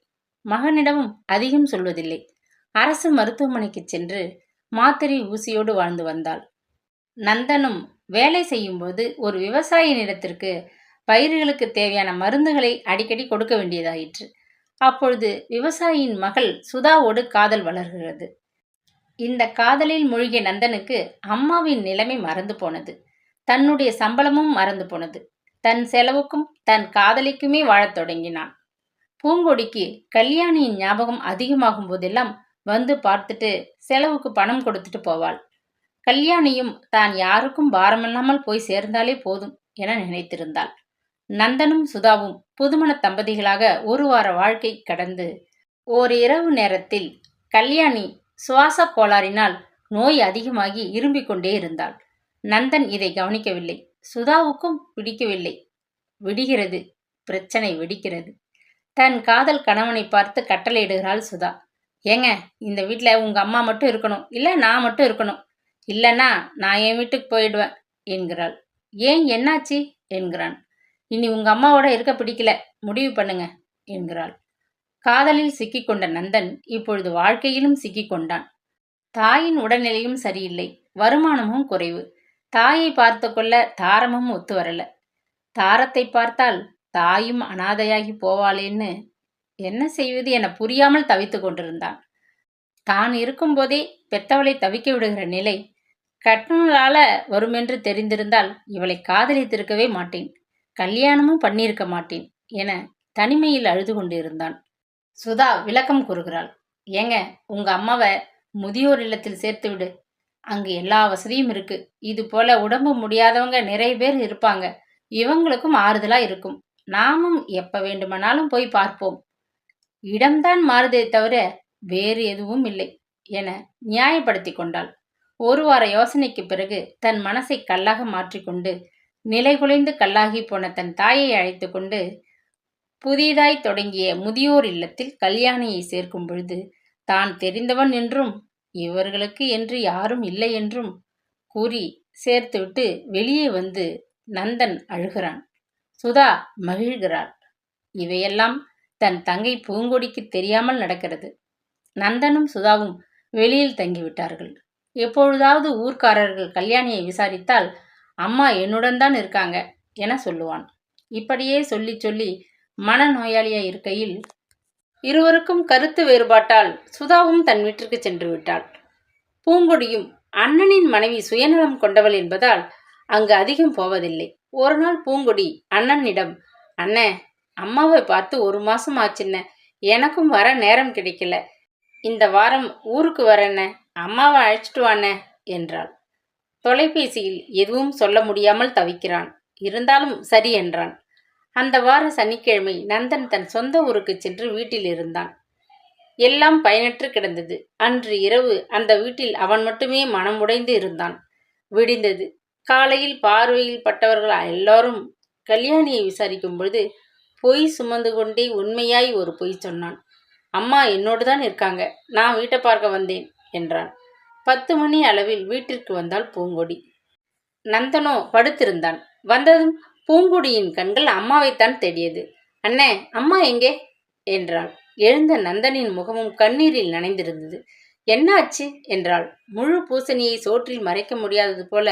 மகனிடமும் அதிகம் சொல்வதில்லை. அரசு மருத்துவமனைக்கு சென்று மாத்திரை ஊசியோடு வாழ்ந்து வந்தாள். நந்தனும் வேலை செய்யும்போது ஒரு விவசாய நிலத்திற்கு பயிர்களுக்கு தேவையான மருந்துகளை அடிக்கடி கொடுக்க வேண்டியதாயிற்று. அப்பொழுது விவசாயியின் மகள் சுதாவோடு காதல் வளர்கிறது. இந்த காதலில் மூழ்கிய நந்தனுக்கு அம்மாவின் நிலைமை மறந்து போனது. தன்னுடைய சம்பளமும் மறந்து போனது. தன் செலவுக்கும் தன் காதலிக்குமே வாழத் தொடங்கினான். பூங்கொடிக்கு கல்யாணியின் ஞாபகம் அதிகமாகும் போதெல்லாம் வந்து பார்த்துட்டு செலவுக்கு பணம் கொடுத்துட்டு போவாள். கல்யாணியும் தான் யாருக்கும் பாரமில்லாமல் போய் சேர்ந்தாலே போதும் என நினைத்திருந்தாள். நந்தனும் சுதாவும் புதுமண தம்பதிகளாக 1 வார வாழ்க்கை கடந்து ஓர் இரவு நேரத்தில் கல்யாணி சுவாச கோளாறினால் நோய் அதிகமாகி இரும்பிக் கொண்டே இருந்தாள். நந்தன் இதை கவனிக்கவில்லை. சுதாவுக்கும் பிடிக்கவில்லை. விடுகிறது, பிரச்சனை வெடிக்கிறது. தன் காதல் கணவனை பார்த்து கட்டளையிடுகிறாள் சுதா. ஏங்க, இந்த வீட்டில் உங்க அம்மா மட்டும் இருக்கணும், இல்லை நான் மட்டும் இருக்கணும், இல்லைன்னா நான் என் வீட்டுக்கு போயிடுவேன் என்கிறாள். ஏன், என்னாச்சு என்கிறான். இனி உங்க அம்மாவோட இருக்க பிடிக்கல, முடிவு பண்ணுங்க என்கிறாள். காதலில் சிக்கிக்கொண்ட நந்தன் இப்பொழுது வாழ்க்கையிலும் சிக்கிக்கொண்டான். தாயின் உடல்நிலையும் சரியில்லை, வருமானமும் குறைவு. தாயை பார்த்து கொள்ள தாரமும் ஒத்து வரல. தாரத்தை பார்த்தால் தாயும் அனாதையாகி போவாளேன்னு என்ன செய்வது என புரியாமல் தவித்து கொண்டிருந்தான். தான் இருக்கும்போதே பெத்தவளை தவிக்க விடுகிற நிலை கட்டணால வருமென்று தெரிந்திருந்தால் இவளை காதலித்திருக்கவே மாட்டேன், கல்யாணமும் பண்ணியிருக்க மாட்டேன் என தனிமையில் அழுது கொண்டிருந்தான். சுதா விளக்கம் கூறுகிறாள். ஏங்க, உங்க அம்மாவை முதியோர் இல்லத்தில் சேர்த்து விடு, அங்கு எல்லா வசதியும் இருக்கு. இது போல உடம்பு முடியாதவங்க நிறைய பேர் இருப்பாங்க, இவங்களுக்கும் ஆறுதலா இருக்கும். நாமும் எப்ப வேண்டுமானாலும் போய் பார்ப்போம். இடம்தான் மாறுதே தவிர வேறு எதுவும் இல்லை என நியாயப்படுத்தி கொண்டாள். 1 வார யோசனைக்கு பிறகு தன் மனசை கல்லாக மாற்றிக்கொண்டு நிலைகுலைந்து கல்லாகி போன தன் தாயை அழைத்து கொண்டு புதிதாய் தொடங்கிய முதியோர் இல்லத்தில் கல்யாணியை சேர்க்கும் பொழுது தான் தெரிந்தவன் என்றும் இவர்களுக்கு என்று யாரும் இல்லை என்றும் கூறி சேர்த்துவிட்டு வெளியே வந்து நந்தன் அழுகிறான். சுதா மகிழ்கிறாள். இவையெல்லாம் தன் தங்கை பூங்கொடிக்கு தெரியாமல் நடக்கிறது. நந்தனும் சுதாவும் வெளியில் தங்கிவிட்டார்கள். எப்பொழுதாவது ஊர்க்காரர்கள் கல்யாணியை விசாரித்தால் அம்மா என்னுடன் தான் இருக்காங்க என சொல்லுவான். இப்படியே சொல்லி சொல்லி மனநோயாளியாய் இருக்கையில் இருவருக்கும் கருத்து வேறுபாட்டால் சுதாவும் தன் வீட்டிற்கு சென்று விட்டாள். பூங்கொடியும் அண்ணனின் மனைவி சுயநலம் கொண்டவள் என்பதால் அங்கு அதிகம் போவதில்லை. ஒரு நாள் பூங்கொடி அண்ணனிடம், அண்ணே, அம்மாவை பார்த்து 1 மாசம் ஆச்சுன்ன, எனக்கும் வர நேரம் கிடைக்கல, இந்த வாரம் ஊருக்கு வரண்ண, அம்மாவை அழைச்சிட்டு வாண்ண என்றாள். தொலைபேசியில் எதுவும் சொல்ல முடியாமல் தவிக்கிறான். இருந்தாலும் சரி என்றான். அந்த வார சனிக்கிழமை நந்தன் தன் சொந்த ஊருக்கு சென்று வீட்டில் இருந்தான். எல்லாம் பயனற்று கிடந்தது. அன்று இரவு அந்த வீட்டில் அவன் மட்டுமே மனம் உடைந்து இருந்தான். விடிந்தது. காலையில் பார்வையில் பட்டவர்கள் எல்லாரும் கல்யாணியை விசாரிக்கும் பொழுது பொய் சுமந்து கொண்டே உண்மையாய் ஒரு பொய் சொன்னான். அம்மா என்னோடு தான் இருக்காங்க, நான் வீட்டை பார்க்க வந்தேன் என்றான். 10 மணி அளவில் வீட்டிற்கு வந்தாள் பூங்கொடி. நந்தனோ படுத்திருந்தான். வந்ததும் பூங்கொடியின் கண்கள் அம்மாவைத்தான் தேடியது. அண்ணே, அம்மா எங்கே என்றாள். எழுந்த நந்தனின் முகமும் கண்ணீரில் நனைந்திருந்தது. என்ன ஆச்சு என்றாள். முழு பூசணியை சோற்றில் மறைக்க முடியாதது போல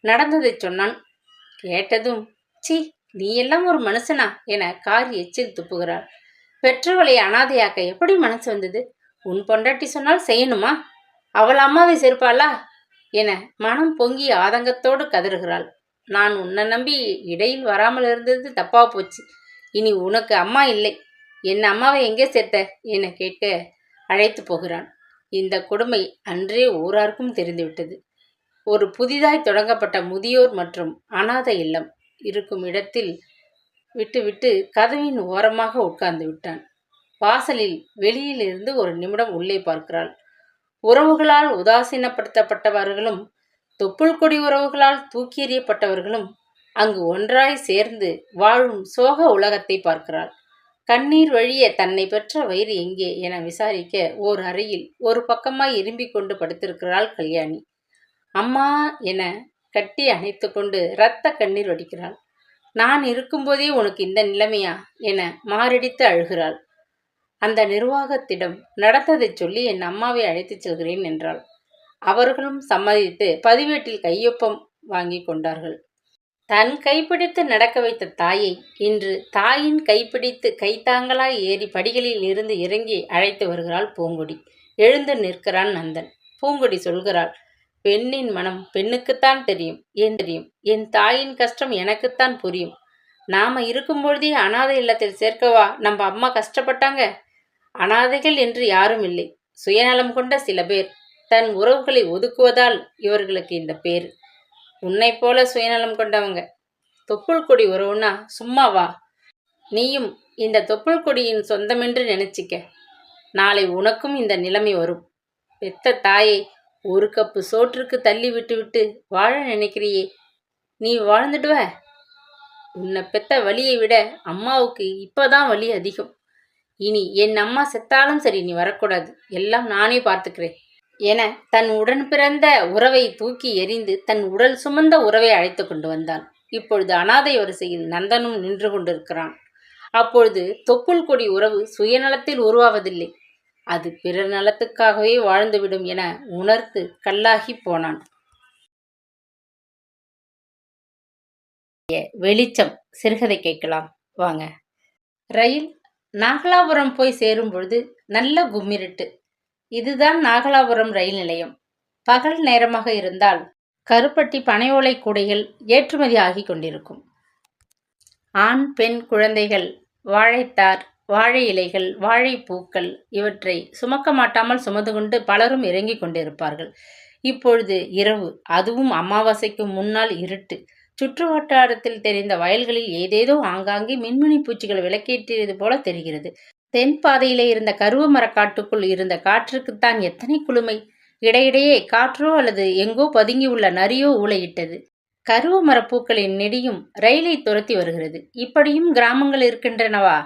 நடந்ததைச் சொன்னான். கேட்டதும், சி, நீ எல்லாம் ஒரு மனுஷனா என காரி எச்சில் துப்புகிறாள். பெற்றவளை அனாதையாக்க எப்படி மனசு வந்தது? உன் பொண்டாட்டி சொன்னால் செய்யணுமா? அவள் அம்மாவை சேர்ப்பாளா என மனம் பொங்கி ஆதங்கத்தோடு கதறுகிறாள். நான் உன்னை நம்பி இடையில் வராமல் இருந்தது தப்பா போச்சு. இனி உனக்கு அம்மா இல்லை. என் அம்மாவை எங்கே சேர்த்த என கேட்க அழைத்து போகிறான். இந்த கொடுமை அன்றே ஊராருக்கும் தெரிந்துவிட்டது. ஒரு புதிதாய் தொடங்கப்பட்ட முதியோர் மற்றும் அனாதை இல்லம் இருக்கும் இடத்தில் விட்டுவிட்டு கதவின் ஓரமாக உட்கார்ந்து விட்டான். வாசலில் வெளியில் இருந்து ஒரு நிமிடம் உள்ளே பார்க்கிறாள். உறவுகளால் உதாசீனப்படுத்தப்பட்டவர்களும் தொப்புள் கொடி உறவுகளால் தூக்கி எறியப்பட்டவர்களும் அங்கு ஒன்றாய் சேர்ந்து வாழும் சோக உலகத்தை பார்க்கிறாள். கண்ணீர் வழிய தன்னை பெற்ற வயிறு எங்கே என விசாரிக்க ஓர் அறையில் ஒரு பக்கமாய் இரும்பிக் கொண்டு படுத்திருக்கிறாள் கல்யாணி. அம்மா என கட்டி அணைத்து கொண்டு இரத்த கண்ணீர் வடிக்கிறாள். நான் இருக்கும்போதே உனக்கு இந்த நிலைமையா என மாரடித்து அழுகிறாள். அந்த நிர்வாகத்திடம் நடந்ததை சொல்லி என் அம்மாவை அழைத்துச் செல்கிறேன் என்றாள். அவர்களும் சம்மதித்து பதிவேட்டில் கையொப்பம் வாங்கி கொண்டார்கள். தன் கைப்பிடித்து நடக்க வைத்த தாயை இன்று தாயின் கைப்பிடித்து கைத்தாங்களாய் ஏறி படிகளில் இருந்து இறங்கி அழைத்து வருகிறாள் பூங்கொடி. எழுந்து நிற்கிறான் நந்தன். பூங்கொடி சொல்கிறாள், பெண்ணின் மனம் பெண்ணுக்குத்தான் தெரியும். என் தாயின் கஷ்டம் எனக்குத்தான் புரியும். நாம இருக்கும்பொழுதே அனாதை இல்லத்தில் சேர்க்கவா நம்ம அம்மா கஷ்டப்பட்டாங்க? அனாதைகள் என்று யாரும் இல்லை. சுயநலம் கொண்ட சில பேர் தன் உறவுகளை ஒதுக்குவதால் இவர்களுக்கு இந்த பேர். உன்னை போல சுயநலம் கொண்டவங்க. தொப்புள் கொடி உறவுன்னா சும்மாவா? நீயும் இந்த தொப்புள் கொடியின் சொந்தமென்று நினைச்சிக்க. நாளை உனக்கும் இந்த நிலைமை வரும். பெத்த தாயை ஒரு கப்பு சோற்றுக்கு தள்ளி விட்டு வாழ நினைக்கிறியே, நீ வாழ்ந்துடுவ? உன்னை பெத்த வலியை விட அம்மாவுக்கு இப்பதான் வலி அதிகம். இனி என் அம்மா செத்தாலும் சரி, நீ வரக்கூடாது. எல்லாம் நானே பார்த்துக்கிறேன் என தன் உடன் பிறந்த உறவை தூக்கி எறிந்து தன் உடல் சுமந்த உறவை அழைத்து கொண்டு வந்தான். இப்பொழுது அனாதை வரிசையில் நந்தனும் நின்று கொண்டிருக்கிறான். அப்பொழுது தொப்புள் கொடி உறவு சுயநலத்தில் உருவாவதில்லை. அது பிறர் நலத்துக்காகவே வாழ்ந்துவிடும் என உணர்ந்து கல்லாகி போனான். வெளிச்சம் சிறுகதை கேட்கலாம் வாங்க. ரயில் நாகலாபுரம் போய் சேரும் பொழுது நல்ல கும்மிருட்டு. இதுதான் நாகலாபுரம் ரயில் நிலையம். பகல் நேரமாக இருந்தால் கருப்பட்டி பனை ஓலை கூடைகள் ஏற்றுமதி ஆகி கொண்டிருக்கும். ஆண் பெண் குழந்தைகள் வாழைத்தார், வாழை இலைகள், வாழைப்பூக்கள் இவற்றை சுமக்க மாட்டாமல் சுமந்து கொண்டு பலரும் இறங்கி கொண்டிருப்பார்கள். இப்பொழுது இரவு, அதுவும் அமாவாசைக்கு முன்னால் இருட்டு. சுற்று வட்டாரத்தில் தெரிந்த வயல்களில் ஏதேதோ ஆங்காங்கே மின்மினி பூச்சிகள் விளக்கேற்றியது போல தெரிகிறது. தென் பாதையிலே இருந்த கருவ மரக்காட்டுக்குள் இருந்த காற்றுக்குத்தான் எத்தனை குளுமை! இடையிடையே காற்றோ அல்லது எங்கோ பதுங்கியுள்ள நரியோ ஊளையிட்டது. கருவ மரப்பூக்களின் நெடியும் ரயிலை துரத்தி வருகிறது. இப்படியும் கிராமங்கள் இருக்கின்றனவா?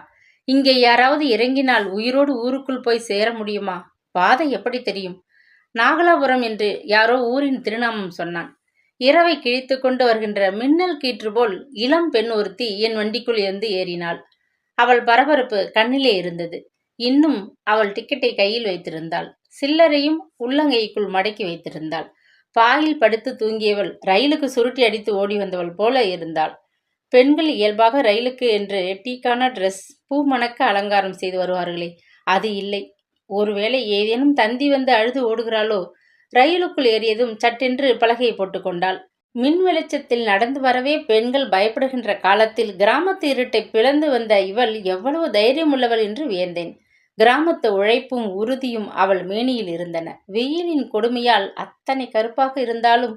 இங்கே யாராவது இறங்கினால் உயிரோடு ஊருக்குள் போய் சேர முடியுமா? பாதை எப்படி தெரியும்? நாகலாபுரம் என்று யாரோ ஊரின் திருநாமம் சொன்னான். இரவை கிழித்து கொண்டு வருகின்ற மின்னல் கீற்று போல் இளம் பெண் ஒருத்தி என் வண்டிக்குள் இருந்து ஏறினாள். அவள் பரபரப்பு கண்ணிலே இருந்தது. இன்னும் அவள் டிக்கெட்டை கையில் வைத்திருந்தாள். சில்லறையும் உள்ளங்கைக்குள் மடக்கி வைத்திருந்தாள். பாயில் படுத்து தூங்கியவள் ரயிலுக்கு சுருட்டி அடித்து ஓடி வந்தவள் போல இருந்தாள். பெண்கள் இயல்பாக ரயிலுக்கு என்று டீக்கான ட்ரெஸ், பூ மணக்க அலங்காரம் செய்து வருவார்களே, அது இல்லை. ஒருவேளை ஏதேனும் தந்தி வந்து அழுது ஓடுகிறாளோ? ரயிலுக்குள் ஏறியதும் சட்டென்று பலகையை போட்டுக்கொண்டாள். மின் வெளிச்சத்தில் நடந்து வரவே பெண்கள் பயப்படுகின்ற காலத்தில் கிராமத்து இருட்டை பிளந்து வந்த இவள் எவ்வளவு தைரியம் உள்ளவள் என்று வியந்தேன். கிராமத்து உழைப்பும் உறுதியும் அவள் மேனியில் இருந்தன. வெயிலின் கொடுமையால் அத்தனை கருப்பாக இருந்தாலும்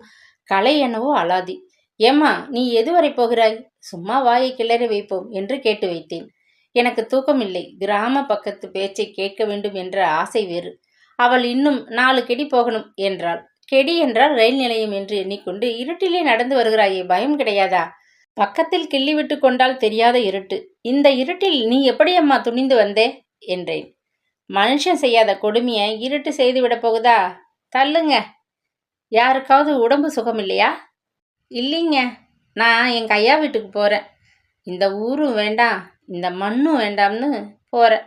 கலை என்னவோ அலாதி. ஏம்மா, நீ எதுவரை போகிறாய்? சும்மா வாயை கிளறி வைப்போம் என்று கேட்டு வைத்தேன். எனக்கு தூக்கமில்லை. கிராம பக்கத்து பேச்சை கேட்க வேண்டும் என்ற ஆசை வேறு. அவள் இன்னும் 4 கெடி போகணும் என்றாள். கெடி என்றால் ரயில் நிலையம் என்று எண்ணிக்கொண்டு இருட்டிலே நடந்து வருகிறாயே, பயம் கிடையாதா? பக்கத்தில் கிள்ளி விட்டு கொண்டால் தெரியாத இருட்டு. இந்த இருட்டில் நீ எப்படி அம்மா துணிந்து வந்தே என்றேன். மனுஷன் செய்யாத கொடுமையை இருட்டு செய்து விட போகுதா? தள்ளுங்க. யாருக்காவது உடம்பு சுகம் இல்லையா? இல்லைங்க, நான் எங்கள் ஐயா வீட்டுக்கு போகிறேன். இந்த ஊரும் வேண்டாம், இந்த மண்ணும் வேண்டாம்னு போகிறேன்.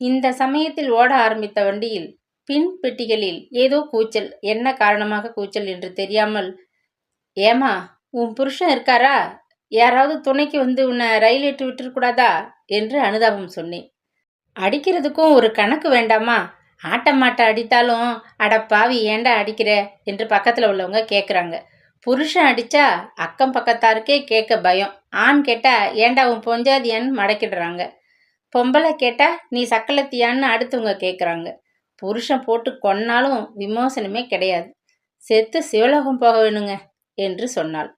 இந்த சமயத்தில் ஓட ஆரம்பித்த வண்டியில் பின் பெட்டிகளில் ஏதோ கூச்சல். என்ன காரணமாக கூச்சல் என்று தெரியாமல் ஏமா, உன் புருஷன் இருக்காரா? யாராவது துணைக்கு வந்து உன்னை ரயில் ஏற்றி விட்டுருக்கூடாதா என்று அனுதாபம் சொன்னேன். அடிக்கிறதுக்கும் ஒரு கணக்கு வேண்டாமா? ஆட்ட அடித்தாலும் அட பாவி ஏண்டா அடிக்கிற என்று பக்கத்தில் உள்ளவங்க கேட்குறாங்க. புருஷன் அடிச்சா அக்கம் பக்கத்தாருக்கே கேட்க பயம். ஆண் கேட்டா ஏண்டா உன் பொஞ்சாதியான்னு மடக்கிடுறாங்க. பொம்பளை கேட்டா நீ சக்கலத்தியான்னு அடுத்தவங்க கேட்குறாங்க. புருஷன் போட்டு கொன்னாலும் விமோசனமே கிடையாது. செத்து சிவலோகம் போக வேணுங்க என்று சொன்னாள்.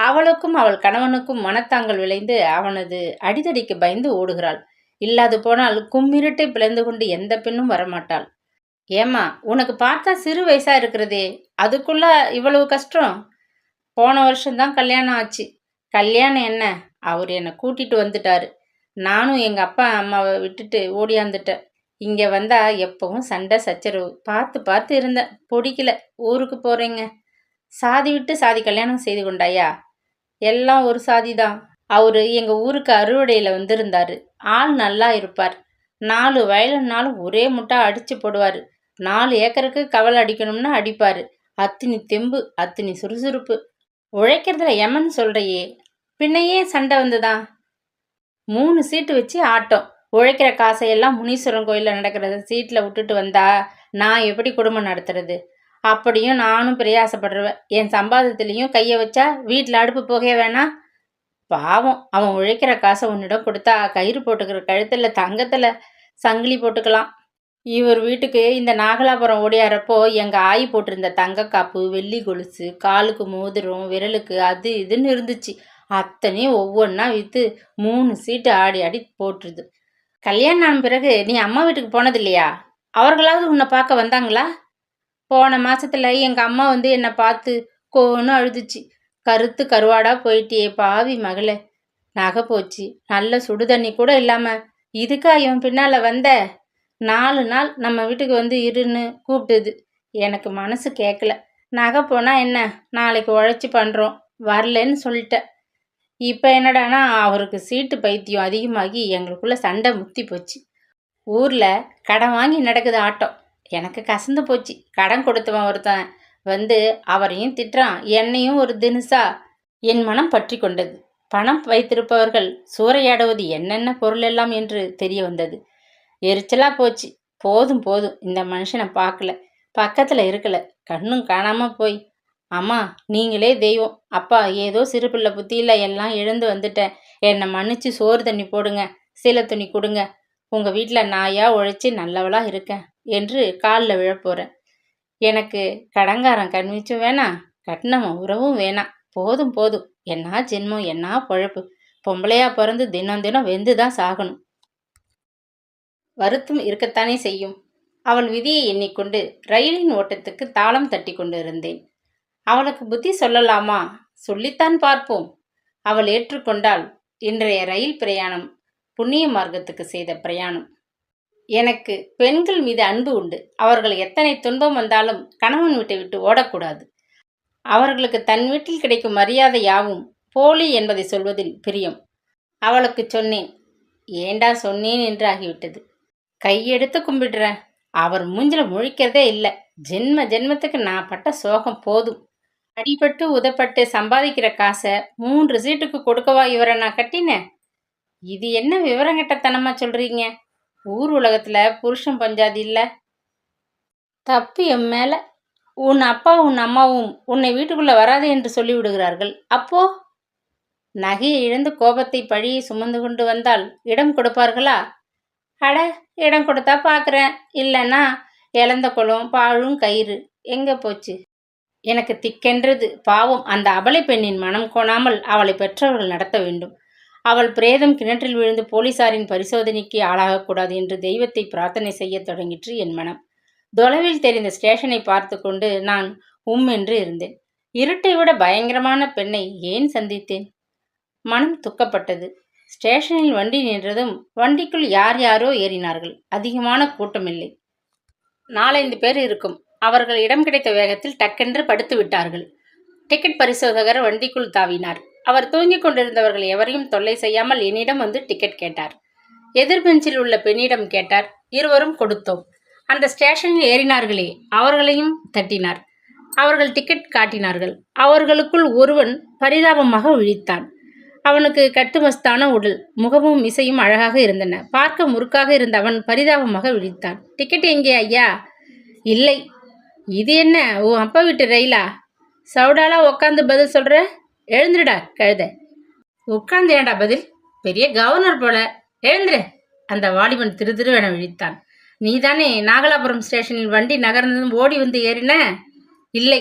அவளுக்கும் அவள் கணவனுக்கும் மனத்தாங்கள் விளைந்து அவனது அடிதடிக்கு பயந்து ஓடுகிறாள். இல்லாது போனால் கும்மிருட்டை பிளந்து கொண்டு எந்த பெண்ணும் வரமாட்டாள். ஏம்மா, உனக்கு பார்த்தா சிறு வயசா இருக்கிறதே, அதுக்குள்ள இவ்வளவு கஷ்டம்? போன வருஷம்தான் கல்யாணம் ஆச்சு. கல்யாணம் என்ன, அவர் என்னை கூட்டிட்டு வந்துட்டாரு. நானும் எங்க அப்பா அம்மாவை விட்டுட்டு ஓடியாந்துட்டேன். இங்க வந்தா எப்பவும் சண்டை சச்சரவு. பார்த்து பார்த்து இருந்தேன், பிடிக்கல. ஊருக்கு போறேங்க. சாதி விட்டு சாதி கல்யாணம் செய்து கொண்டாயா? எல்லாம் ஒரு சாதிதான். அவரு எங்க ஊருக்கு அறுவடையில வந்திருந்தாரு. ஆள் நல்லா இருப்பார். 4 வயலுன்னாலும் ஒரே முட்டா அடிச்சு போடுவாரு. 4 ஏக்கருக்கு கவலை அடிக்கணும்னா அடிப்பாரு. அத்தினி தெம்பு, அத்தினி சுறுசுறுப்பு. உழைக்கிறதுல எமன் சொல்றையே, பின்னையே சண்டை வந்துதான். 3 சீட்டு வச்சு ஆட்டம். உழைக்கிற காசையெல்லாம் முனீஸ்வரன் கோயிலில் நடக்கிற சீட்டில் விட்டுட்டு வந்தா நான் எப்படி குடும்பம் நடத்துறது? அப்படியும் நானும் பிரயாசப்படுறவன். என் சம்பாதத்துலேயும் கையை வச்சா வீட்டில் அடுப்பு போகவே வேணாம். பாவம், அவன் உழைக்கிற காசை உன்னிடம் கொடுத்தா கயிறு போட்டுக்கிற கழுத்தில் தங்கத்தில் சங்கிலி போட்டுக்கலாம். இவர் வீட்டுக்கு இந்த நாகலாபுரம் ஓடியாரப்போ எங்கள் ஆயி போட்டிருந்த தங்கக்காப்பு, வெள்ளி கொலுசு, காலுக்கு மோதிரம், விரலுக்கு அது இதுன்னு இருந்துச்சு. அத்தனையும் ஒவ்வொன்றா விற்று 3 சீட்டு ஆடி ஆடி போட்டுருது. கல்யாணம் ஆன பிறகு நீ அம்மா வீட்டுக்கு போனது இல்லையா? அவர்களாவது உன்னை பார்க்க வந்தாங்களா? போன மாசத்துல எங்கள் அம்மா வந்து என்னை பார்த்து கோன்னு அழுதுச்சு. கருத்து கருவாடா போயிட்டியே பாவி மகளே, நகை போச்சு, நல்ல சுடு தண்ணி கூட இல்லாம இதுக்கா இவன் பின்னால வந்த? 4 நாள் நம்ம வீட்டுக்கு வந்து இருன்னு கூப்பிட்டுது. எனக்கு மனசு கேட்கல. நகை போனா என்ன, நாளைக்கு உழைச்சி பண்ணுறோம், வரலன்னு சொல்லிட்டேன். இப்போ என்னடானா அவருக்கு சீட்டு பைத்தியம் அதிகமாகி எங்களுக்குள்ள சண்டை முத்தி போச்சு. ஊரில் கடன் வாங்கி நடக்குது ஆட்டம். எனக்கு கசந்து போச்சு. கடன் கொடுத்தவன் ஒருத்தன் வந்து அவரையும் திட்டுறான், என்னையும் ஒரு தினுசா. என் மனம் பற்றி கொண்டது. பணம் வைத்திருப்பவர்கள் சூறையாடுவது என்னென்ன பொருள் எல்லாம் என்று தெரிய வந்தது. எரிச்சலா போச்சு. போதும் போதும், இந்த மனுஷனை பார்க்கல, பக்கத்தில் இருக்கல, கண்ணும் காணாமல் போய். அம்மா, நீங்களே தெய்வம். அப்பா, ஏதோ சிறு பிள்ளை புத்தியில் எல்லாம் எழுந்து வந்துட்டேன். என்னை மன்னிச்சு சோறு தண்ணி போடுங்க, சீலை துணி கொடுங்க. உங்கள் வீட்டில் நாயா உழைச்சி நல்லவளா இருக்கேன் என்று காலில் விழப்போகிறேன். எனக்கு கடங்காரன் கண்வீச்சும் வேணாம், கட்டினவன் உறவும் வேணாம். போதும் போதும், என்ன ஜென்மம், என்ன பொழப்பு. பொம்பளையா பிறந்து தினம் தினம் வெந்து தான் சாகணும். வருத்தம் இருக்கத்தானே செய்யும். அவள் விதியை எண்ணிக்கொண்டு ரயிலின் ஓட்டத்துக்கு தாளம் தட்டி கொண்டு இருந்தேன். அவளுக்கு புத்தி சொல்லலாமா? சொல்லித்தான் பார்ப்போம். அவள் ஏற்றுக்கொண்டால் இன்றைய ரயில் பிரயாணம் புண்ணிய மார்க்கத்துக்கு செய்த பிரயாணம். எனக்கு பெண்கள் மீது அன்பு உண்டு. அவர்கள் எத்தனை துன்பம் வந்தாலும் கணவன் வீட்டை விட்டு ஓடக்கூடாது. அவர்களுக்கு தன் வீட்டில் கிடைக்கும் மரியாதை யாவும் போலி என்பதை சொல்வதில் பிரியம். அவளுக்கு சொன்னேன். ஏண்டா சொன்னேன் என்று ஆகிவிட்டது. கையெடுத்து கும்பிடுறேன். அவர் மூஞ்சில முழிக்கிறதே இல்லை. ஜென்ம ஜென்மத்துக்கு நான் பட்ட சோகம் போதும். அடிபட்டு உதப்பட்டு சம்பாதிக்கிற காசை 3 சீட்டுக்கு கொடுக்கவா இவரை நான் கட்டினேன்? இது என்ன விவரங்கட்டத்தனமா சொல்றீங்க? ஊர் உலகத்துல புருஷன் பஞ்சாதி இல்ல. தப்பு என் மேல. உன் அப்பா உன் அம்மாவும் உன்னை வீட்டுக்குள்ள வராது என்று சொல்லிவிடுகிறார்கள். அப்போ நகையை இழந்து கோபத்தை பழியை சுமந்து கொண்டு வந்தால் இடம் கொடுப்பார்களா? அட, இடம் கொடுத்தா பார்க்குறேன், இல்லைன்னா இழந்த குளம் பாழும் கயிறு எங்கே போச்சு? எனக்கு திக்கென்றது. பாவம், அந்த அபலை பெண்ணின் மனம் கோணாமல் அவளை பெற்றவர்கள் நடத்த வேண்டும். அவள் பிரேதம் கிணற்றில் விழுந்து போலீசாரின் பரிசோதனைக்கு ஆளாகக்கூடாது என்று தெய்வத்தை பிரார்த்தனை செய்ய தொடங்கிற்று என் மனம். தொலைவில் தெரிந்த ஸ்டேஷனை பார்த்து கொண்டு நான் என்று இருந்தேன். இருட்டை விட பயங்கரமான பெண்ணை ஏன் சந்தித்தேன்? மனம் துக்கப்பட்டது. ஸ்டேஷனில் வண்டி நின்றதும் வண்டிக்குள் யார் யாரோ ஏறினார்கள். அதிகமான கூட்டமில்லை. 4-5 பேர் இருக்கும். அவர்கள் இடம் கிடைத்த வேகத்தில் டக்கென்று படுத்து விட்டார்கள். டிக்கெட் பரிசோதகர் வண்டிக்குள் தாவினார். அவர் தூங்கிக் கொண்டிருந்தவர்கள் எவரையும் தொல்லை செய்யாமல் என்னிடம் வந்து டிக்கெட் கேட்டார். எதிர் பெஞ்சில் உள்ள பெண்ணிடம் கேட்டார். இருவரும் கொடுத்தோம். அந்த ஸ்டேஷனில் ஏறினார்களே அவர்களையும் தட்டினார். அவர்கள் டிக்கெட் காட்டினார்கள். அவர்களுக்குள் ஒருவன் பரிதாபமாக விழித்தான். அவனுக்கு கட்டுமஸ்தான உடல், முகமும் இசையும் அழகாக இருந்தன. பார்க்க முறுக்காக இருந்த அவன் பரிதாபமாக விழித்தான். டிக்கெட் எங்கே ஐயா? இல்லை. இது என்ன, உன் அப்பா வீட்டு ரயிலா? சவுடாலா உக்காந்து பதில் சொல்ற? எழுந்துடா கழுத. உட்கார்ந்து ஏண்டா பதில்? பெரிய கவர்னர் போல. எழுந்துரு. அந்த வாலிபன் திருதிருவென விழித்தான். நீதானே நாகலாபுரம் ஸ்டேஷனில் வண்டி நகர்ந்ததும் ஓடி வந்து ஏறின? இல்லை.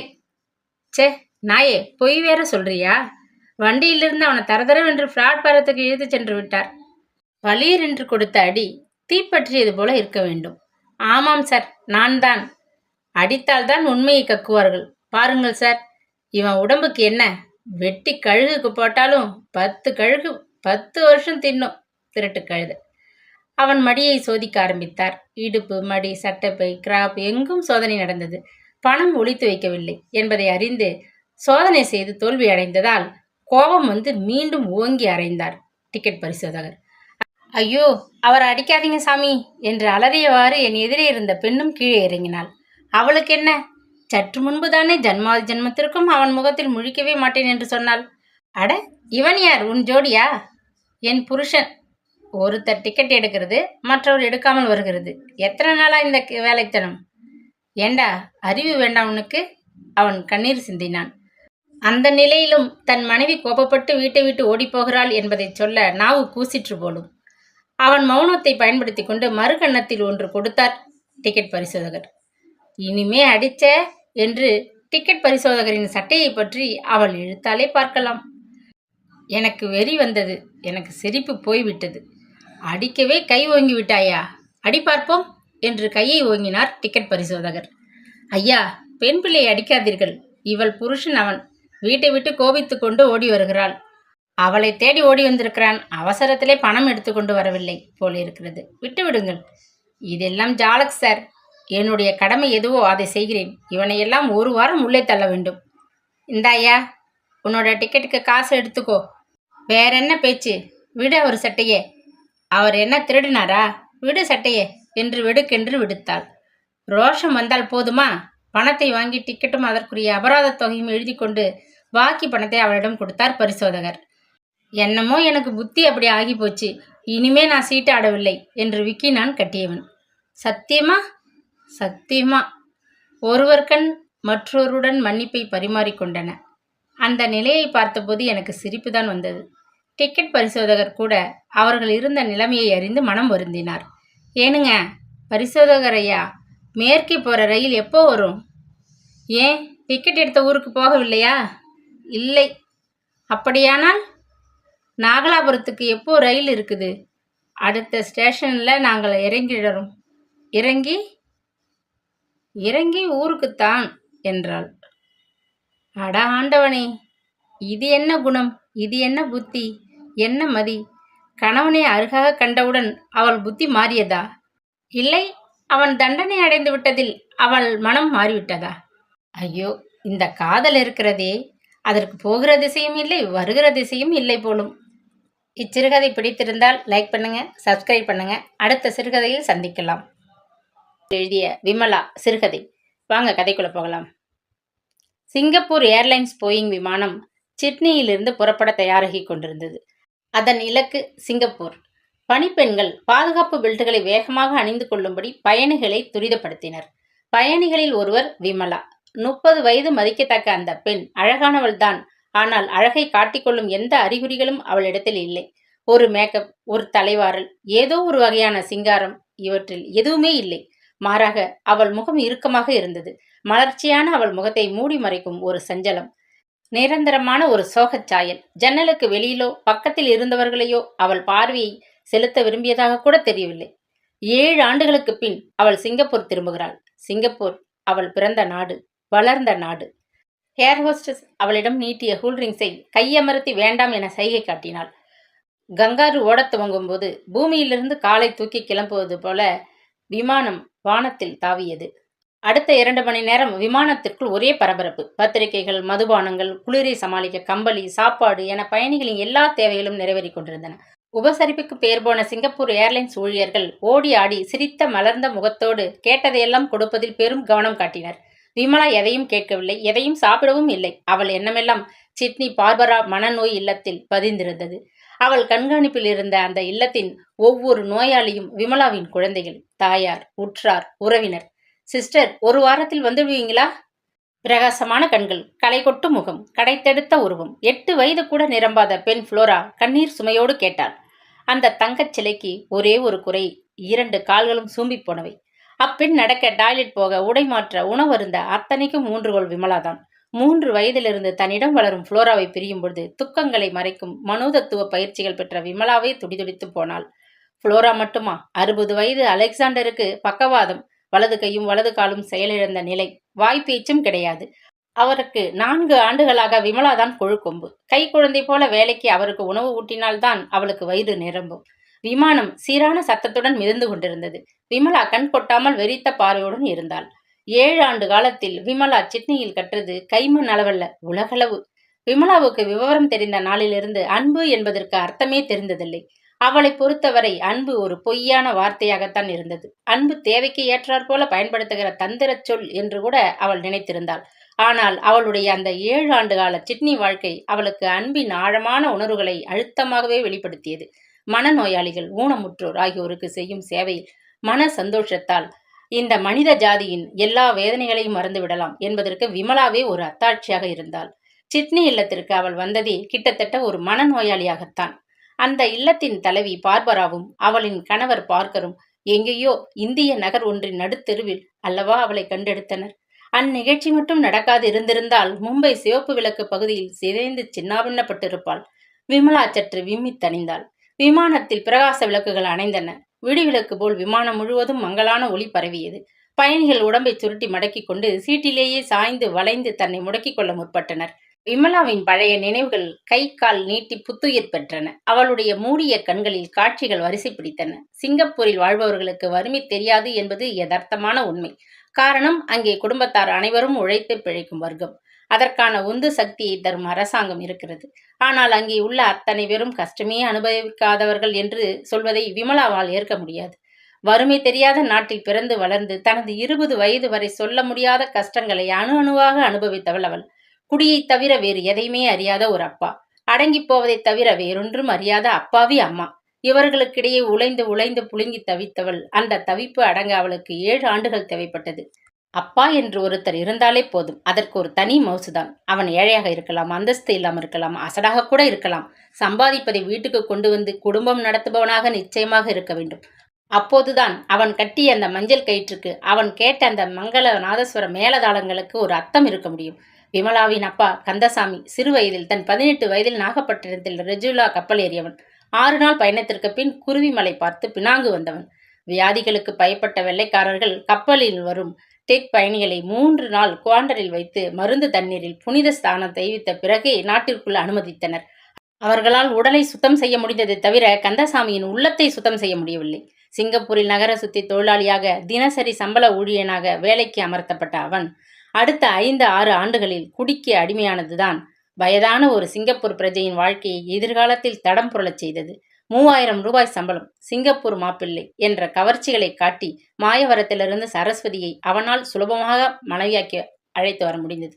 சே நாயே, பொய் வேற சொல்றியா? வண்டியிலிருந்து அவனை தரதரவென்று பிளாட்பாரத்துக்கு இழுத்து சென்று விட்டார். வலியர் என்று கொடுத்த அடி தீப்பற்றியது போல இருக்க வேண்டும். ஆமாம் சார், நான் தான். அடித்தால்தான் உண்மையை கக்குவார்கள். பாருங்கள் சார், இவன் உடம்புக்கு என்ன? வெட்டி கழுகுக்கு போட்டாலும் 10 கழுகு 10 வருஷம் தின்னும். திருட்டு கழுது. அவன் மடியை சோதிக்க ஆரம்பித்தார். இடுப்பு, மடி, சட்டைப்பை, கிராப் எங்கும் சோதனை நடந்தது. பணம் ஒளித்து வைக்கவில்லை என்பதை அறிந்து சோதனை செய்து தோல்வி அடைந்ததால் கோபம் வந்து மீண்டும் ஓங்கி அறைந்தார் டிக்கெட் பரிசோதகர். ஐயோ, அவரை அடிக்காதீங்க சாமி என்று அலறியவாறு என் எதிரே இருந்த பெண்ணும் கீழே இறங்கினாள். அவளுக்கு என்ன? சற்று முன்புதானே ஜன்மாதி ஜன்மத்திற்கும் அவன் முகத்தில் முழிக்கவே மாட்டேன் என்று சொன்னாள். அட, இவன் யார்? உன் ஜோடியா? என் புருஷன். ஒருத்தர் டிக்கெட் எடுக்கிறது, மற்றவர் எடுக்காமல் வருகிறது. எத்தனை நாளா இந்த வேலைத்தனம்? ஏண்டா, அறிவு வேண்டாம் உனக்கு? அவன் கண்ணீர் சிந்தினான். அந்த நிலையிலும் தன் மனைவி கோபப்பட்டு வீட்டை விட்டு ஓடிப்போகிறாள் என்பதை சொல்ல நாவு கூசிற்று போலும். அவன் மௌனத்தை பயன்படுத்தி கொண்டு மறுகண்ணத்தில் ஒன்று கொடுத்தார் டிக்கெட் பரிசோதகர். இனிமே அடிச்ச என்று டிக்கெட் பரிசோதகரின் சட்டையை பற்றி அவள் இழுத்தாலே பார்க்கலாம். எனக்கு வெறி வந்தது. எனக்கு சிரிப்பு போய்விட்டது. அடிக்கவே கை ஓங்கி விட்டாயா? அடி பார்ப்போம் என்று கையை ஓங்கினார் டிக்கெட் பரிசோதகர். ஐயா, பெண் பிள்ளை அடிக்காதீர்கள். இவள் புருஷன் அவன். வீட்டை விட்டு கோபித்து கொண்டு ஓடி வருகிறாள். அவளை தேடி ஓடி வந்திருக்கிறான். அவசரத்திலே பணம் எடுத்து கொண்டு வரவில்லை போலிருக்கிறது. விட்டு விடுங்கள். இதெல்லாம் ஜாலக் சார். என்னுடைய கடமை எதுவோ அதை செய்கிறேன். இவனை எல்லாம் 1 வாரம் உள்ளே தள்ள வேண்டும். இந்தாயா, உன்னோட டிக்கெட்டுக்கு காசு எடுத்துக்கோ. வேற என்ன பேச்சு? விடு அவர் சட்டையே. அவர் என்ன திருடினாரா? விடு சட்டையே என்று வெடுக்கென்று விடுத்தாள். ரோஷம் வந்தால் போதுமா? பணத்தை வாங்கி டிக்கெட்டும் அதற்குரிய அபராத தொகையும் எழுதி கொண்டு பாக்கி பணத்தை அவளிடம் கொடுத்தார் பரிசோதகர். என்னமோ எனக்கு புத்தி அப்படி ஆகி போச்சு. இனிமே நான் சீட்டு ஆடவில்லை என்று விக்கி நான் கட்டியவன். சத்தியமா? சத்தியமா. ஒருவர் கண் மற்றொருடன் மன்னிப்பை பரிமாறிக்கொண்டன. அந்த நிலையை பார்த்தபோது எனக்கு சிரிப்பு தான் வந்தது. டிக்கெட் பரிசோதகர் கூட அவர்கள் இருந்த நிலைமையை அறிந்து மனம் வருந்தினார். ஏனுங்க பரிசோதகர் ஐயா, மேற்கே போகிற ரயில் எப்போ வரும்? ஏன், டிக்கெட் எடுத்த ஊருக்கு போகவில்லையா? இல்லை. அப்படியானால் நாகலாபுரத்துக்கு எப்போ ரயில் இருக்குது? அடுத்த ஸ்டேஷனில் நாங்கள் இறங்கிடுறோம். இறங்கி ஊருக்குத்தான் என்றாள். அட ஆண்டவனே, இது என்ன குணம்? இது என்ன புத்தி? என்ன மதி? கணவனை அருகாக கண்டவுடன் அவள் புத்தி மாறியதா? இல்லை, அவன் தண்டனை அடைந்து விட்டதில் அவள் மனம் மாறிவிட்டதா? ஐயோ, இந்த காதல் இருக்கிறதே, அதற்கு போகிற திசையும் இல்லை, வருகிற திசையும் இல்லை போலும். இச்சிறுகதை பிடித்திருந்தால் லைக் பண்ணுங்க, சப்ஸ்கிரைப் பண்ணுங்க. அடுத்த சிறுகதையில் சந்திக்கலாம். எழுதிய விமலா சிறுகதை. வாங்க கதைக்குள்ள போகலாம். சிங்கப்பூர் ஏர்லைன்ஸ் போயிங் விமானம் சிட்னியிலிருந்து புறப்பட தயாராகி கொண்டிருந்தது. அதன் இலக்கு சிங்கப்பூர். பணிப்பெண்கள் பாதுகாப்பு பெல்ட்டுகளை வேகமாக அணிந்து கொள்ளும்படி பயணிகளை துரிதப்படுத்தினர். பயணிகளில் ஒருவர் விமலா. 30 வயது மதிக்கத்தக்க அந்த பெண் அழகானவள்தான். ஆனால் அழகை காட்டிக்கொள்ளும் எந்த அறிகுறிகளும் அவளிடத்தில் இல்லை. ஒரு மேக்கப், ஒரு தலைவாரல், ஏதோ ஒரு வகையான சிங்காரம், இவற்றில் எதுவுமே இல்லை. மாறாக அவள் முகம் இறுக்கமாக இருந்தது. மலர்ச்சியான அவள் முகத்தை மூடி மறைக்கும் ஒரு சஞ்சலம், நிரந்தரமான ஒரு சோகச் சாயல். ஜன்னலுக்கு வெளியிலோ பக்கத்தில் இருந்தவர்களையோ அவள் பார்வையை செலுத்த விரும்பியதாக கூட தெரியவில்லை. 7 ஆண்டுகளுக்கு பின் அவள் சிங்கப்பூர் திரும்புகிறாள். சிங்கப்பூர் அவள் பிறந்த நாடு, வளர்ந்த நாடு. ஏர் ஹோஸ்டஸ் அவளிடம் நீட்டிய கூல்ட்ரிங்க்ஸை கையமர்த்தி வேண்டாம் என சைகை காட்டினாள். கங்காரு ஓடத் துவங்கும் போது பூமியிலிருந்து காலை தூக்கி கிளம்புவது போல விமானம் வானத்தில் தாவியது. அடுத்த 2 மணி நேரம் விமானத்திற்குள் ஒரே பரபரப்பு. பத்திரிகைகள், மதுபானங்கள், குளிரை சமாளிக்க கம்பளி, சாப்பாடு என பயணிகளின் எல்லா தேவைகளும் நிறைவேறிக் கொண்டிருந்தன. உபசரிப்புக்கு பெயர் போன சிங்கப்பூர் ஏர்லைன்ஸ் ஊழியர்கள் ஓடி ஆடி சிரித்த மலர்ந்த முகத்தோடு கேட்டதையெல்லாம் கொடுப்பதில் பெரும் கவனம் காட்டினர். விமலா எதையும் கேட்கவில்லை, எதையும் சாப்பிடவும் இல்லை. அவள் எண்ணமெல்லாம் சிட்னி பார்பரா மனநோய் இல்லத்தில் பதிந்திருந்தது. அவள் கண்காணிப்பில் இருந்த அந்த இல்லத்தின் ஒவ்வொரு நோயாளியும் விமலாவின் குழந்தைகள், தாயார், உற்றார், உறவினர். சிஸ்டர், ஒரு வாரத்தில் வந்துடுவீங்களா? பிரகாசமான கண்கள், களை கொட்டும் முகம், கடைத்தெடுத்த உருவம், 8 வயது கூட நிரம்பாத பெண் புளோரா கண்ணீர் சுமையோடு கேட்டாள். அந்த தங்கச் சிலைக்கு ஒரே ஒரு குறை, 2 கால்களும் சூம்பி போனவை. அப்பெண் நடக்க, டாய்லெட் போக, உடை மாற்ற, உணவருந்த அத்தனைக்கும் ஊன்றுகோல் விமலாதான். 3 வயதிலிருந்து தன்னிடம் வளரும் புளோராவை பிரியும் பொழுது துக்கங்களை மறைக்கும் மனோதத்துவ பயிற்சிகள் பெற்ற விமலாவே துடிதுடித்து போனாள். புளோரா மட்டுமா? 60 வயது அலெக்சாண்டருக்கு பக்கவாதம், வலது கையும் வலது காலும் செயலிழந்த நிலை, வாய்ப்பேச்சும் கிடையாது. அவருக்கு 4 ஆண்டுகளாக விமலாதான் கொழுக்கொம்பு. கை குழந்தை போல வேலைக்கு அவருக்கு உணவு ஊட்டினால்தான் அவளுக்கு வயிறு நிரம்பும். விமானம் சீரான சத்தத்துடன் மிதந்து கொண்டிருந்தது. விமலா கண் கொட்டாமல் வெறித்த பார்வையுடன் இருந்தாள். 7 ஆண்டு காலத்தில் விமலா சிட்னியில் கற்றது கைமண் அளவல்ல, உலகளவு. விமலாவுக்கு விவரம் தெரிந்த நாளிலிருந்து அன்பு என்பதற்கு அர்த்தமே தெரிந்ததில்லை. அவளை பொறுத்தவரை அன்பு ஒரு பொய்யான வார்த்தையாகத்தான் இருந்தது. அன்பு தேவைக்கு ஏற்றாற்போல பயன்படுத்துகிற தந்திரச் சொல் என்று கூட அவள் நினைத்திருந்தாள். ஆனால் அவளுடைய அந்த 7 ஆண்டுகால சிட்னி வாழ்க்கை அவளுக்கு அன்பின் ஆழமான உணர்வுகளை அழுத்தமாகவே வெளிப்படுத்தியது. மனநோயாளிகள், ஊனமுற்றோர் ஆகியோருக்கு செய்யும் சேவையில் மன சந்தோஷத்தால் இந்த மனித ஜாதியின் எல்லா வேதனைகளையும் மறந்துவிடலாம் என்பதற்கு விமலாவே ஒரு அத்தாட்சியாக இருந்தாள். சிட்னி இல்லத்திற்கு அவள் வந்ததே கிட்டத்தட்ட ஒரு மனநோயாளியாகத்தான். அந்த இல்லத்தின் தலைவி பார்பராவும் அவளின் கணவர் பார்க்கரும் எங்கேயோ இந்திய நகர் ஒன்றின் நடுத்தெருவில் அல்லவா அவளை கண்டெடுத்தனர். அந்நிகழ்ச்சி மட்டும் நடக்காது இருந்திருந்தால் மும்பை சிவப்பு விளக்கு பகுதியில் சிதைந்து சின்னாபின்னப்பட்டிருப்பாள். விமலா சற்று விம்மி தணிந்தாள். விமானத்தில் பிரகாச விளக்குகள் அணைந்தன. விடிவிளக்கு போல் விமானம் முழுவதும் மங்கலான ஒளி பரவியது. பயணிகள் உடம்பை சுருட்டி மடக்கிக் கொண்டு சீட்டிலேயே சாய்ந்து வளைந்து தன்னை முடக்கிக் கொள்ள முற்பட்டனர். விமலாவின் பழைய நினைவுகள் கை கால் நீட்டி புத்துயிர் பெற்றன. அவளுடைய மூடிய கண்களில் காட்சிகள் வரிசை பிடித்தன. சிங்கப்பூரில் வாழ்பவர்களுக்கு வறுமை தெரியாது என்பது யதார்த்தமான உண்மை. காரணம், அங்கே குடும்பத்தார் அனைவரும் உழைத்து பிழைக்கும் வர்க்கம். அதற்கான உந்து சக்தியை தரும் அரசாங்கம் இருக்கிறது. ஆனால் அங்கே உள்ள அத்தனை பேரும் கஷ்டமே அனுபவிக்காதவர்கள் என்று சொல்வதை விமலாவால் ஏற்க முடியாது. வறுமை தெரியாத நாட்டில் பிறந்து வளர்ந்து தனது 20 வயது வரை சொல்ல முடியாத கஷ்டங்களை அணு அணுவாக அனுபவித்தவள் அவள். குடியைத் தவிர வேறு எதையுமே அறியாத ஒரு அப்பா, அடங்கி போவதைத் தவிர வேறொன்றும் அறியாத அப்பாவி அம்மா. இவர்களுக்கிடையே உழைந்து உழைந்து புழுங்கி தவித்தவள். அந்த தவிப்பு அடங்க அவளுக்கு 7 ஆண்டுகள் தேவைப்பட்டது. அப்பா என்று ஒருத்தர் இருந்தாலே போதும். அதற்கு ஒரு தனி மவுசுதான். அவன் ஏழையாக இருக்கலாம், அந்தஸ்து இல்லாமல் இருக்கலாம், அசடாக கூட இருக்கலாம். சம்பாதிப்பதை வீட்டுக்கு கொண்டு வந்து குடும்பம் நடத்துபவனாக நிச்சயமாக இருக்க வேண்டும். அப்போதுதான் அவன் கட்டிய அந்த மஞ்சள் கயிற்றுக்கு, அவன் கேட்ட அந்த மங்கள நாதஸ்வர மேலதாளங்களுக்கு ஒரு அர்த்தம் இருக்க முடியும். விமலாவின் அப்பா கந்தசாமி சிறு வயதில் தன் 18 வயதில் நாகப்பட்டினத்தில் ரெஜுலா கப்பல் ஏறியவன். 6 நாள் பயணத்திற்கு பின் குருவிமலை பார்த்து பினாங்கு வந்தவன். வியாதிகளுக்கு பயப்பட்ட வெள்ளைக்காரர்கள் கப்பலில் வரும் டெக் பயணிகளை 3 நாள் குவாண்டரில் வைத்து மருந்து தண்ணீரில் புனித ஸ்தானம் தெய்வித்த பிறகே நாட்டிற்குள் அனுமதித்தனர். அவர்களால் உடலை சுத்தம் செய்ய முடிந்ததை தவிர கந்தசாமியின் உள்ளத்தை சுத்தம் செய்ய முடியவில்லை. சிங்கப்பூரில் நகர சுத்தி தொழிலாளியாக, தினசரி சம்பள ஊழியனாக வேலைக்கு அமர்த்தப்பட்ட அவன் அடுத்த 5-6 ஆண்டுகளில் குடிக்கு அடிமையானதுதான் வயதான ஒரு சிங்கப்பூர் பிரஜையின் வாழ்க்கையை எதிர்காலத்தில் தடம் புரளச் செய்தது. 3000 ரூபாய் சம்பளம், சிங்கப்பூர் மாப்பிள்ளை என்ற கவர்ச்சிகளை காட்டி மாயவரத்திலிருந்து சரஸ்வதியை அவனால் சுலபமாக மனைவியாக்கி அழைத்து வர முடிந்தது.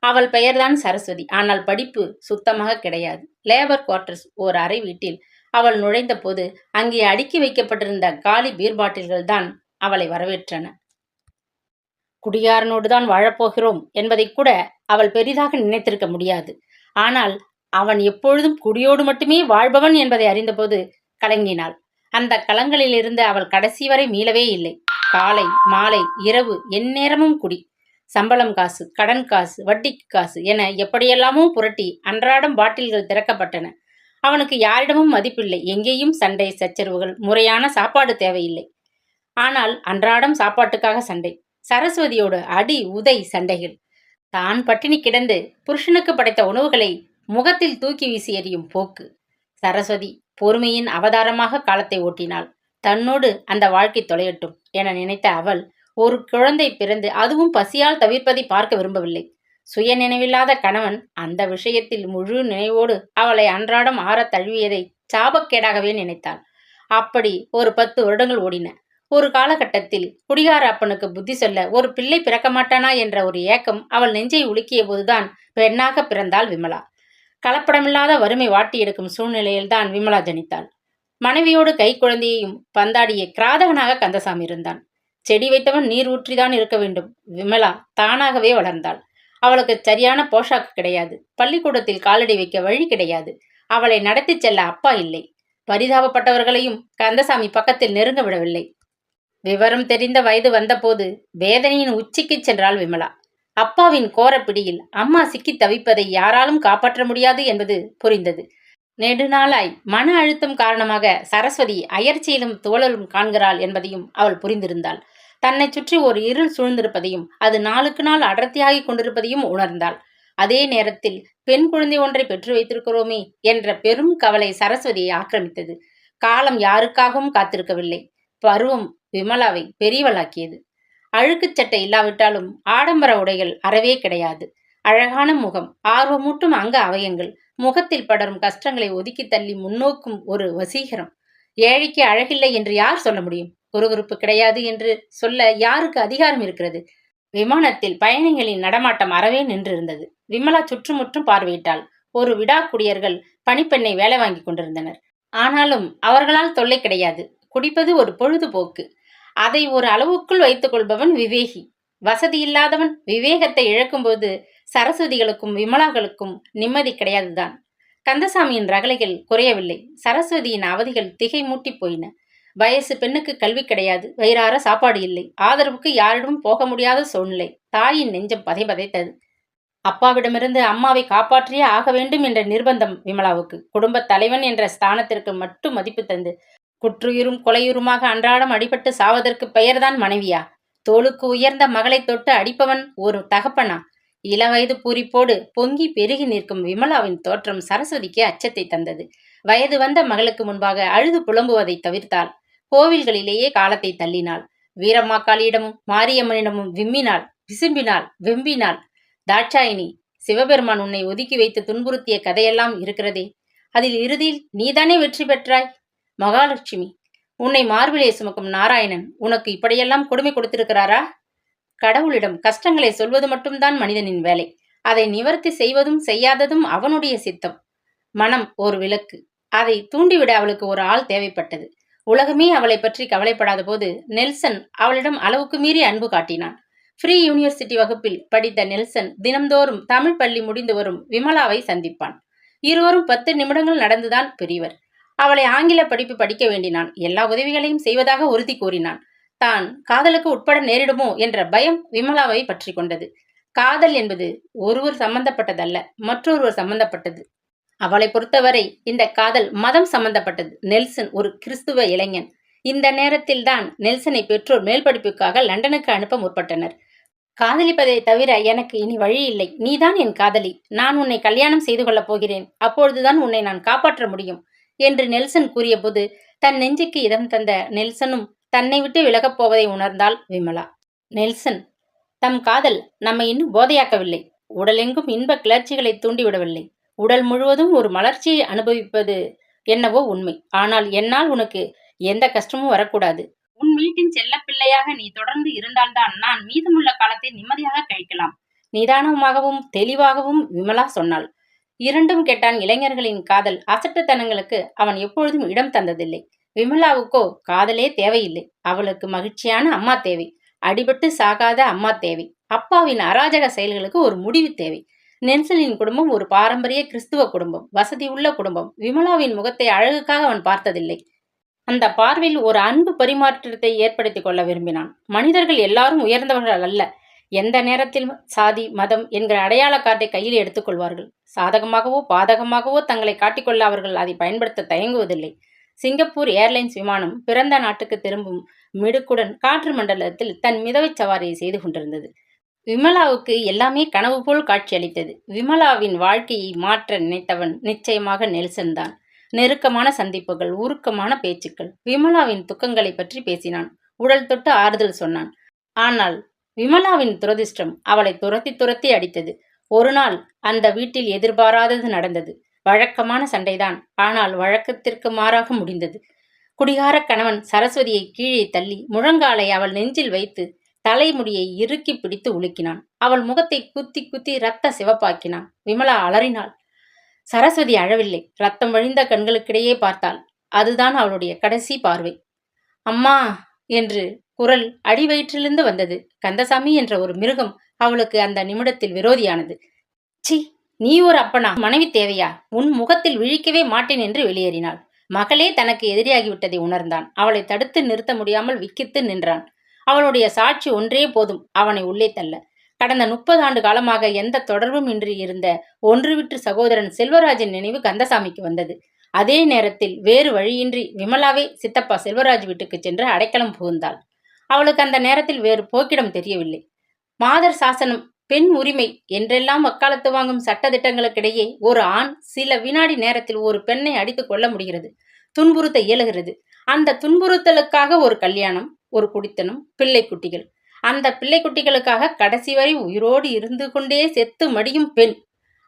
அவள் பெயர்தான் சரஸ்வதி. ஆனால் படிப்பு சுத்தமாக கிடையாது. லேபர் குவார்டர்ஸ் ஓர் அறை வீட்டில் அவள் நுழைந்த போது அங்கே அடுக்கி வைக்கப்பட்டிருந்த காலி பீர் பாட்டில்கள் தான் அவளை வரவேற்றன. குடிகாரனோடுதான் வாழப்போகிறோம் என்பதை கூட அவள் பெரிதாக நினைத்திருக்க முடியாது. ஆனால் அவன் எப்பொழுதும் குடியோடு மட்டுமே வாழ்பவன் என்பதை அறிந்தபோது கலங்கினாள். அந்த களங்களிலிருந்து அவள் கடைசி வரை மீளவே இல்லை. காலை மாலை இரவு எந்நேரமும் குடி. சம்பளம் காசு, கடன் காசு, வட்டிக்கு காசு என எப்படியெல்லாமோ புரட்டி அன்றாடம் பாட்டில்கள் திறக்கப்பட்டன. அவனுக்கு யாரிடமும் மதிப்பில்லை. எங்கேயும் சண்டை சச்சரவுகள். முறையான சாப்பாடு தேவையில்லை. ஆனால் அன்றாடம் சாப்பாட்டுக்காக சண்டை. சரஸ்வதியோடு அடி உதை சண்டைகள். தான் பட்டினி கிடந்து புருஷனுக்கு படைத்த உணவுகளை முகத்தில் தூக்கி வீசி எறியும் போக்கு. சரஸ்வதி பொறுமையின் அவதாரமாக காலத்தை ஓட்டினாள். தன்னோடு அந்த வாழ்க்கை தொலையட்டும் என நினைத்த அவள் ஒரு குழந்தை பிறந்து அதுவும் பசியால் தவிர்ப்பதை பார்க்க விரும்பவில்லை. சுய நினைவில்லாத கணவன் அந்த விஷயத்தில் முழு நினைவோடு அவளை அன்றாடம் ஆற தழுவியதை சாபக்கேடாகவே நினைத்தாள். அப்படி ஒரு 10 வருடங்கள் ஓடின. ஒரு காலகட்டத்தில் குடிகார அப்பனுக்கு புத்தி சொல்ல ஒரு பிள்ளை பிறக்க மாட்டானா என்ற ஒரு ஏக்கம் அவள் நெஞ்சை உலுக்கிய போதுதான் பெண்ணாக பிறந்தாள் விமலா. கலப்படமில்லாத வறுமை வாட்டி எடுக்கும் சூழ்நிலையில்தான் விமலா ஜனித்தாள். மனைவியோடு கை குழந்தையையும் பந்தாடிய கிராதகனாக கந்தசாமி இருந்தான். செடி வைத்தவன் நீர் ஊற்றிதான் இருக்க வேண்டும். விமலா தானாகவே வளர்ந்தாள். அவளுக்கு சரியான போஷாக்கு கிடையாது. பள்ளிக்கூடத்தில் காலடி வைக்க வழி கிடையாது. அவளை நடத்தி செல்ல அப்பா இல்லை. பரிதாபப்பட்டவர்களையும் கந்தசாமி பக்கத்தில் நெருங்க விடவில்லை. விவரம் தெரிந்த வயது வந்தபோது வேதனையின் உச்சிக்கு சென்றாள் விமலா. அப்பாவின் கோரப்பிடியில் அம்மா சிக்கி தவிப்பதை யாராலும் காப்பாற்ற முடியாது என்பது புரிந்தது. நெடுநாளாய் மன அழுத்தம் காரணமாக சரஸ்வதி அயற்சியிலும் துவளலும் காண்கிறாள் என்பதையும் அவள் புரிந்திருந்தாள். தன்னை சுற்றி ஒரு இருள் சூழ்ந்திருப்பதையும் அது நாளுக்கு நாள் அடர்த்தியாகிக் கொண்டிருப்பதையும் உணர்ந்தாள். அதே நேரத்தில் பெண் குழந்தை ஒன்றை பெற்று வைத்திருக்கிறோமே என்ற பெரும் கவலை சரஸ்வதியை ஆக்கிரமித்தது. காலம் யாருக்காகவும் காத்திருக்கவில்லை. பருவம் விமலாவை பெரியவளாக்கியது. அழுக்குச் சட்டை இல்லாவிட்டாலும் ஆடம்பர உடைகள் அறவே கிடையாது. அழகான முகம், ஆர்வமூட்டும் அங்க அவயங்கள், முகத்தில் படரும் கஷ்டங்களை ஒதுக்கி தள்ளி முன்னோக்கும் ஒரு வசீகரம். ஏழைக்கு அழகில்லை என்று யார் சொல்ல முடியும்? குறுகுறுப்பு கிடையாது என்று சொல்ல யாருக்கு அதிகாரம் இருக்கிறது? விமானத்தில் பயணிகளின் நடமாட்டம் அறவே நின்றிருந்தது. விமலா சுற்றுமுற்றும் பார்வையிட்டாள். ஒரு விடா குடியர்கள் பணிப்பெண்ணை வேலை வாங்கி கொண்டிருந்தனர். ஆனாலும் அவர்களால் தொல்லை கிடையாது. குடிப்பது ஒரு பொழுதுபோக்கு. அதை ஒரு அளவுக்குள் வைத்துக் கொள்பவன் விவேகி. வசதி இல்லாதவன் விவேகத்தை இழக்கும்போது சரஸ்வதிகளுக்கும் விமலாக்களுக்கும் நிம்மதி கிடையாதுதான். கந்தசாமியின் ரகளைகள் குறையவில்லை. சரஸ்வதியின் அவதிகள் திகை மூட்டி போயின. வயசு பெண்ணுக்கு கல்வி கிடையாது. வயிறார சாப்பாடு இல்லை. ஆதரவுக்கு யாரிடமும் போக முடியாத சூழ்நிலை. தாயின் நெஞ்சம் பதைபதைத்தது. அப்பாவிடமிருந்து அம்மாவை காப்பாற்றியே ஆக வேண்டும் என்ற நிர்பந்தம் விமலாவுக்கு. குடும்பத் தலைவன் என்ற ஸ்தானத்திற்கு மட்டும் மதிப்பு தந்து குற்றுயிரும் கொலையுருமாக அன்றாடம் அடிபட்டு சாவதற்கு பெயர்தான் மனைவியா? தோளுக்கு உயர்ந்த மகளை தொட்டு அடிப்பவன் ஒரு தகப்பனா? இளவயது பூரிப்போடு பொங்கி பெருகி நிற்கும் விமலாவின் தோற்றம் சரஸ்வதிக்கு அச்சத்தை தந்தது. வயது வந்த மகளுக்கு முன்பாக அழுது புலம்புவதை தவிர்த்தாள். கோவில்களிலேயே காலத்தை தள்ளினாள். வீரம்மாக்காளியிடமும் மாரியம்மனிடமும் விம்மினாள், விசும்பினாள், வெம்பினாள். தாட்சாயினி, சிவபெருமான் உன்னை ஒதுக்கி வைத்து துன்புறுத்திய கதையெல்லாம் இருக்கிறதே, அதில் இறுதியில் நீதானே வெற்றி பெற்றாய். மகாலட்சுமி, உன்னை மார்பிலே சுமக்கும் நாராயணன் உனக்கு இப்படியெல்லாம் கொடுமை கொடுத்திருக்கிறாரா? கடவுளிடம் கஷ்டங்களை சொல்வது மட்டும்தான் மனிதனின் வேலை. அதை நிவர்த்தி செய்வதும் செய்யாததும் அவனுடைய சித்தம். மனம் ஒரு விளக்கு. அதை தூண்டிவிட அவளுக்கு ஒரு ஆள் தேவைப்பட்டது. உலகமே அவளை பற்றி கவலைப்படாத போது நெல்சன் அவளிடம் அளவுக்கு மீறி அன்பு காட்டினான். ஃப்ரீ யூனிவர்சிட்டி வகுப்பில் படித்த நெல்சன் தினம்தோறும் தமிழ் பள்ளி முடிந்து வரும் விமலாவை சந்திப்பான். இருவரும் 10 நிமிடங்கள் நடந்துதான் பெரியவர். அவளை ஆங்கில படிப்பு படிக்க வேண்டினான். எல்லா உதவிகளையும் செய்வதாக உறுதி கூறினான். தான் காதலுக்கு உட்பட நேரிடுமோ என்ற பயம் விமலாவை பற்றி கொண்டது. காதல் என்பது ஒருவர் சம்பந்தப்பட்டதல்ல, மற்றொருவர் சம்பந்தப்பட்டது. அவளை பொறுத்தவரை இந்த காதல் மதம் சம்பந்தப்பட்டது. நெல்சன் ஒரு கிறிஸ்துவ இளைஞன். இந்த நேரத்தில் தான் நெல்சனை பெற்றோர் மேல் படிப்புக்காக லண்டனுக்கு அனுப்ப முற்பட்டனர். காதலிப்பதை தவிர எனக்கு இனி வழி இல்லை. நீதான் என் காதலி. நான் உன்னை கல்யாணம் செய்து கொள்ளப் போகிறேன். அப்பொழுதுதான் உன்னை நான் காப்பாற்ற முடியும் என்று நெல்சன் கூறியபோது தன் நெஞ்சுக்கு இதம் தந்த நெல்சனும் தன்னை விட்டு விலகப் போவதை உணர்ந்தாள் விமலா. நெல்சன், தம் காதல் நம்மை இன்னும் போதையாக்கவில்லை. உடலெங்கும் இன்ப கிளர்ச்சிகளை தூண்டிவிடவில்லை. உடல் முழுவதும் ஒரு மலர்ச்சியை அனுபவிப்பது என்னவோ உண்மை. ஆனால் என்னால் உனக்கு எந்த கஷ்டமும் வரக்கூடாது. உன் வீட்டின் செல்ல பிள்ளையாக நீ தொடர்ந்து இருந்தால்தான் நான் மீதமுள்ள காலத்தை நிம்மதியாக கழிக்கலாம். நிதானமாகவும் தெளிவாகவும் விமலா சொன்னாள். இரண்டும் கெட்டான் இளைஞர்களின் காதல் அசட்டுத்தனங்களுக்கு அவன் எப்பொழுதும் இடம் தந்ததில்லை. விமலாவுக்கோ காதலே தேவையில்லை. அவளுக்கு மகிழ்ச்சியான அம்மா தேவை. அடிபட்டு சாகாத அம்மா தேவை. அப்பாவின் அராஜக செயல்களுக்கு ஒரு முடிவு தேவை. நெல்சனின் குடும்பம் ஒரு பாரம்பரிய கிறிஸ்துவ குடும்பம், வசதி உள்ள குடும்பம். விமலாவின் முகத்தை அழகுக்காக அவன் பார்த்ததில்லை. அந்த பார்வையில் ஒரு அன்பு பரிமாற்றத்தை ஏற்படுத்திக் கொள்ள விரும்பினான். மனிதர்கள் எல்லாரும் உயர்ந்தவர்கள் அல்ல. எந்த நேரத்தில் சாதி மதம் என்கிற அடையாள கார்டை கையில் எடுத்துக்கொள்வார்கள். சாதகமாகவோ பாதகமாகவோ தங்களை காட்டிக்கொள்ள அவர்கள் அதை பயன்படுத்த தயங்குவதில்லை. சிங்கப்பூர் ஏர்லைன்ஸ் விமானம் பிறந்த நாட்டுக்கு திரும்பும் மிடுக்குடன் காற்று மண்டலத்தில் தன் மிதவை சவாரியை செய்து கொண்டிருந்தது. விமலாவுக்கு எல்லாமே கனவு போல் காட்சியளித்தது. விமலாவின் வாழ்க்கையை மாற்ற நினைத்தவன் நிச்சயமாக நெல்சன் தான். நெருக்கமான சந்திப்புகள், உருக்கமான பேச்சுக்கள். விமலாவின் துக்கங்களை பற்றி பேசினான். உடல் தொட்டு ஆறுதல் சொன்னான். ஆனால் விமலாவின் துரதிர்ஷ்டம் அவளை துரத்தி துரத்தி அடித்தது. ஒரு நாள் அந்த வீட்டில் எதிர்பாராதது நடந்தது. வழக்கமான சண்டைதான், ஆனால் வழக்கத்திற்கு மாறாக முடிந்தது. குடிகாரக் கணவன் சரஸ்வதியை கீழே தள்ளி முழங்காலை அவள் நெஞ்சில் வைத்து தலைமுடியை இறுக்கி பிடித்து உலுக்கினான். அவள் முகத்தை குத்தி குத்தி ரத்த சிவப்பாக்கினான். விமலா அலறினாள். சரஸ்வதி அழவில்லை. ரத்தம் வழிந்த கண்களுக்கிடையே பார்த்தாள். அதுதான் அவளுடைய கடைசி பார்வை. அம்மா என்று குரல் அடிவயிற்றிலிருந்து வந்தது. கந்தசாமி என்ற ஒரு மிருகம் அவளுக்கு அந்த நிமிடத்தில் விரோதியானது. சி, நீ ஒரு அப்பனா? மனைவி தேவையா? உன் முகத்தில் விழிக்கவே மாட்டேன் என்று வெளியேறினாள். மகளே தனக்கு எதிரியாகிவிட்டதை உணர்ந்தான். அவளை தடுத்து நிறுத்த முடியாமல் விக்கித்து நின்றான். அவளுடைய சாட்சி ஒன்றே போதும் அவனை உள்ளே தள்ள. கடந்த 30 ஆண்டு காலமாக எந்த தொடர்பும் இன்றி இருந்த ஒன்றுவிட்டு சகோதரன் செல்வராஜின் நினைவு கந்தசாமிக்கு வந்தது. அதே நேரத்தில் வேறு வழியின்றி விமலாவே சித்தப்பா செல்வராஜ் வீட்டுக்கு சென்று அடைக்கலம் புகுந்தாள். அவளுக்கு அந்த நேரத்தில் வேறு போக்கிடம் தெரியவில்லை. மாதர் சாசனம், பெண் உரிமை என்றெல்லாம் வக்காலத்து வாங்கும் சட்ட திட்டங்களுக்கிடையே ஒரு ஆண் சில வினாடி நேரத்தில் ஒரு பெண்ணை அடித்துக் கொள்ள முடிகிறது, துன்புறுத்த இயலுகிறது. அந்த துன்புறுத்தலுக்காக ஒரு கல்யாணம், ஒரு குடித்தனம், பிள்ளை குட்டிகள். அந்த பிள்ளை குட்டிகளுக்காக கடைசி வரை உயிரோடு இருந்து கொண்டே செத்து மடியும் பெண்.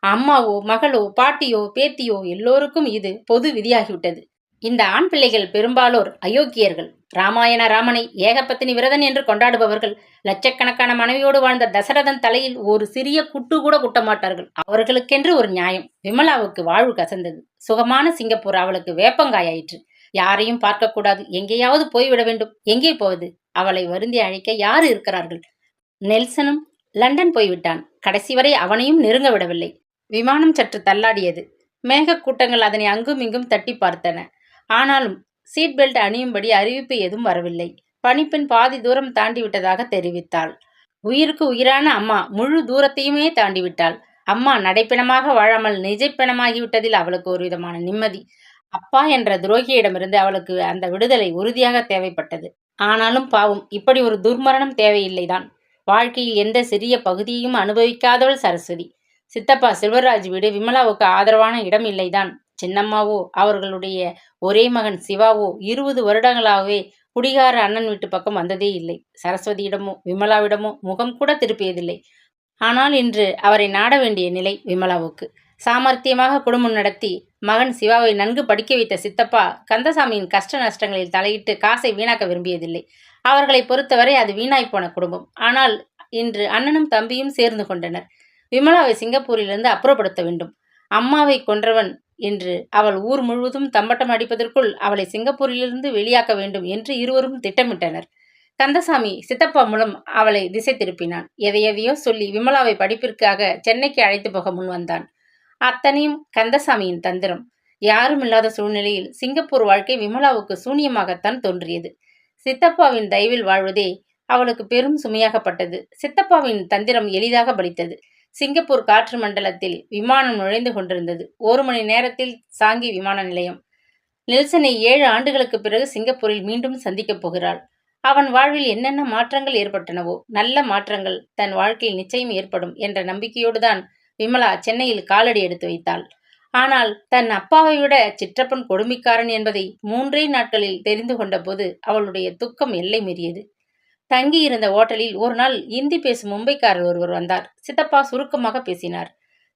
அம்மாவோ மகளோ பாட்டியோ பேத்தியோ எல்லோருக்கும் இது பொது விதியாகிவிட்டது. இந்த ஆண் பிள்ளைகள் பெரும்பாலோர் அயோக்கியர்கள். ராமாயண ராமனை ஏகபத்தினி விரதன் என்று கொண்டாடுபவர்கள். லட்சக்கணக்கான மனைவியோடு வாழ்ந்த தசரதன் தலையில் ஒரு சிறிய குட்டு கூட குட்ட மாட்டார்கள். அவர்களுக்கென்று ஒரு நியாயம். விமலாவுக்கு வாழ்வு கசந்தது. சுகமான சிங்கப்பூர் அவளுக்கு வேப்பங்காயாயிற்று. யாரையும் பார்க்கக்கூடாது, எங்கேயாவது போய்விட வேண்டும். எங்கே போவது? அவளை வருந்தி அழைக்க யாரு இருக்கிறார்கள்? நெல்சனும் லண்டன் போய்விட்டான். கடைசி வரை அவனையும் நெருங்க விடவில்லை. விமானம் சற்று தள்ளாடியது. மேகக்கூட்டங்கள் அதனை அங்கும் இங்கும் தட்டி பார்த்தன. ஆனாலும் சீட் பெல்ட் அணியும்படி அறிவிப்பு எதுவும் வரவில்லை. பணிப்பெண் பாதி தூரம் தாண்டிவிட்டதாக தெரிவித்தாள். உயிருக்கு உயிரான அம்மா முழு தூரத்தையுமே தாண்டிவிட்டாள். அம்மா நடைப்பிணமாக வாழாமல் நிஜப்பிணமாகிவிட்டதில் அவளுக்கு ஒரு விதமான நிம்மதி. அப்பா என்ற துரோகியிடமிருந்து அவளுக்கு அந்த விடுதலை உறுதியாக தேவைப்பட்டது. ஆனாலும் பாவம், இப்படி ஒரு துர்மரணம் தேவையில்லைதான். வாழ்க்கையில் எந்த சிறிய பகுதியையும் அனுபவிக்காதவள் சரஸ்வதி. சித்தப்பா செல்வராஜ் வீடு விமலாவுக்கு ஆதரவான இடம் இல்லைதான். சின்னம்மாவோ அவர்களுடைய ஒரே மகன் சிவாவோ 20 வருடங்களாகவே குடிகார அண்ணன் வீட்டு பக்கம் வந்ததே இல்லை. சரஸ்வதியிடமோ விமலாவிடமோ முகம் கூட திருப்பியதில்லை. ஆனால் இன்று அவரை நாட வேண்டிய நிலை விமலாவுக்கு. சாமர்த்தியமாக குடும்பம் நடத்தி மகன் சிவாவை நன்கு படிக்க வைத்த சித்தப்பா கந்தசாமியின் கஷ்ட நஷ்டங்களில் தலையிட்டு காசை வீணாக்க விரும்பியதில்லை. அவர்களை பொறுத்தவரை அது வீணாய்ப்போன குடும்பம். ஆனால் இன்று அண்ணனும் தம்பியும் சேர்ந்து கொண்டனர். விமலாவை சிங்கப்பூரிலிருந்து அப்புறப்படுத்த வேண்டும். அம்மாவை கொன்றவன் என்று அவள் ஊர் முழுவதும் தம்பட்டம் அடிப்பதற்குள் அவளை சிங்கப்பூரிலிருந்து வெளியாக்க வேண்டும் என்று இருவரும் திட்டமிட்டனர். கந்தசாமி சித்தப்பா மூலம் அவளை திசை திருப்பினான். எதையதையோ சொல்லி விமலாவை படிப்பிற்காக சென்னைக்கு அழைத்து போக முன் வந்தான். அத்தனையும் கந்தசாமியின் தந்திரம். யாரும் இல்லாத சூழ்நிலையில் சிங்கப்பூர் வாழ்க்கை விமலாவுக்கு சூனியமாகத்தான் தோன்றியது. சித்தப்பாவின் தயவில் வாழ்வதே அவளுக்கு பெரும் சுமையாகப்பட்டது. சித்தப்பாவின் தந்திரம் எளிதாக பலித்தது. சிங்கப்பூர் காற்று மண்டலத்தில் விமானம் நுழைந்து கொண்டிருந்தது. 1 மணி நேரத்தில் சாங்கி விமான நிலையம். நெல்சனை 7 ஆண்டுகளுக்கு பிறகு சிங்கப்பூரில் மீண்டும் சந்திக்கப் போகிறாள். அவன் வாழ்வில் என்னென்ன மாற்றங்கள் ஏற்பட்டனவோ, நல்ல மாற்றங்கள் தன் வாழ்க்கையில் நிச்சயம் ஏற்படும் என்ற நம்பிக்கையோடுதான் விமலா சென்னையில் காலடி எடுத்து வைத்தாள். ஆனால் தன் அப்பாவை விட சிற்றப்பன் கொடுமைக்காரன் என்பதை 3 நாட்களில் தெரிந்து கொண்ட போது அவளுடைய துக்கம் எல்லை மீறியது. தங்கியிருந்த ஓட்டலில் ஒரு நாள் இந்தி பேசும் மும்பைக்காரர் ஒருவர் வந்தார். சித்தப்பா சுருக்கமாக பேசினார்.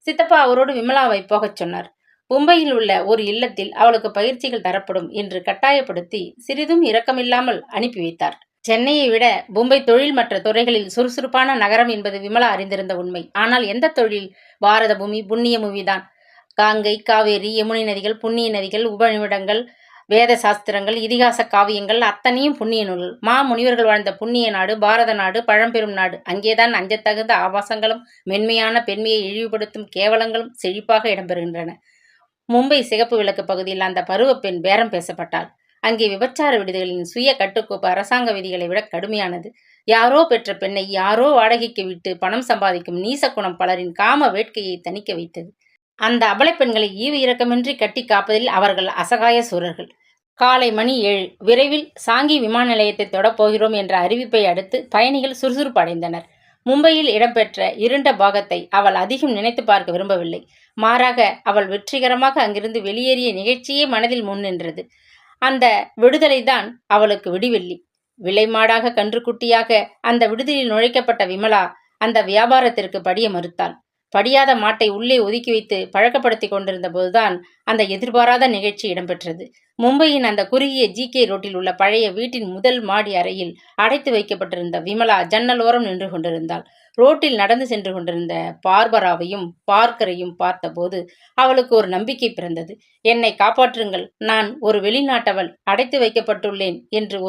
சித்தப்பா அவரோடு விமலாவை போகச் சொன்னார். மும்பையில் உள்ள ஒரு இல்லத்தில் அவளுக்கு பயிற்சிகள் தரப்படும் என்று கட்டாயப்படுத்தி சிறிதும் இரக்கமில்லாமல் அனுப்பி வைத்தார். சென்னையை விட மும்பை தொழில் மற்ற துறைகளில் சுறுசுறுப்பான நகரம் என்பது விமலா அறிந்திருந்த உண்மை. ஆனால் எந்த தொழில்? பாரத பூமி புண்ணிய பூமிதான். காங்கை, காவேரி, யமுனை நதிகள் புண்ணிய நதிகள், உபநிடங்கள், வேத சாஸ்திரங்கள், இதிகாச காவியங்கள் அத்தனையும் புண்ணிய நூல்கள். முனிவர்கள் வாழ்ந்த புண்ணிய நாடு பாரத நாடு, பழம்பெரும் நாடு. அங்கேதான் அஞ்சத்தகுந்த ஆபாசங்களும் மென்மையான பெண்மையை இழிவுபடுத்தும் கேவலங்களும் செழிப்பாக இடம்பெறுகின்றன. மும்பை சிகப்பு விளக்கு பகுதியில் அந்த பருவ பெண் பேரம் பேசப்பட்டாள். அங்கே விபச்சார விடுதிகளின் சுய கட்டுக்கோப்பு அரசாங்க விதிகளை விட கடுமையானது. யாரோ பெற்ற பெண்ணை யாரோ வாடகைக்கு விட்டு பணம் சம்பாதிக்கும் நீசக்குணம் பலரின் காம வேட்கையை தணிக்க வைத்தது. அந்த அபலை பெண்களை ஈவு இரக்கமின்றி கட்டி காப்பதில் அவர்கள் அசகாய சூரர்கள். காலை மணி 7. விரைவில் சாங்கி விமான நிலையத்தை தொடப்போகிறோம் என்ற அறிவிப்பை அடுத்து பயணிகள் சுறுசுறுப்பு அடைந்தனர். மும்பையில் இடம்பெற்ற இருண்ட பாகத்தை அவள் அதிகம் நினைத்து பார்க்க விரும்பவில்லை. மாறாக அவள் வெற்றிகரமாக அங்கிருந்து வெளியேறிய நிகழ்ச்சியே மனதில் முன் நின்றது. அந்த விடுதலைதான் அவளுக்கு விடிவெள்ளி. விலைமாடாக கன்றுக்குட்டியாக அந்த விடுதலில் நுழைக்கப்பட்ட விமலா அந்த வியாபாரத்திற்கு படிய மறுத்தாள். படியாத மாட்டை உள்ளே ஒதுக்கி வைத்து பழக்கப்படுத்தி கொண்டிருந்த போதுதான் அந்த எதிர்பாராத நிகழ்ச்சி இடம்பெற்றது. மும்பையின் அந்த குறுகிய ஜி.கே. ரோட்டில் உள்ள பழைய வீட்டின் முதல் மாடி அறையில் அடைத்து வைக்கப்பட்டிருந்த விமலா ஜன்னலோரம் நின்று கொண்டிருந்தாள். ரோட்டில் நடந்து சென்று கொண்டிருந்த பார்பராவையும் பார்க்கரையும் பார்த்தபோது அவளுக்கு ஒரு நம்பிக்கை பிறந்தது. என்னை காப்பாற்றுங்கள், நான் ஒரு வெளிநாட்டவள், அடைத்து வைக்கப்பட்டுள்ளேன் என்று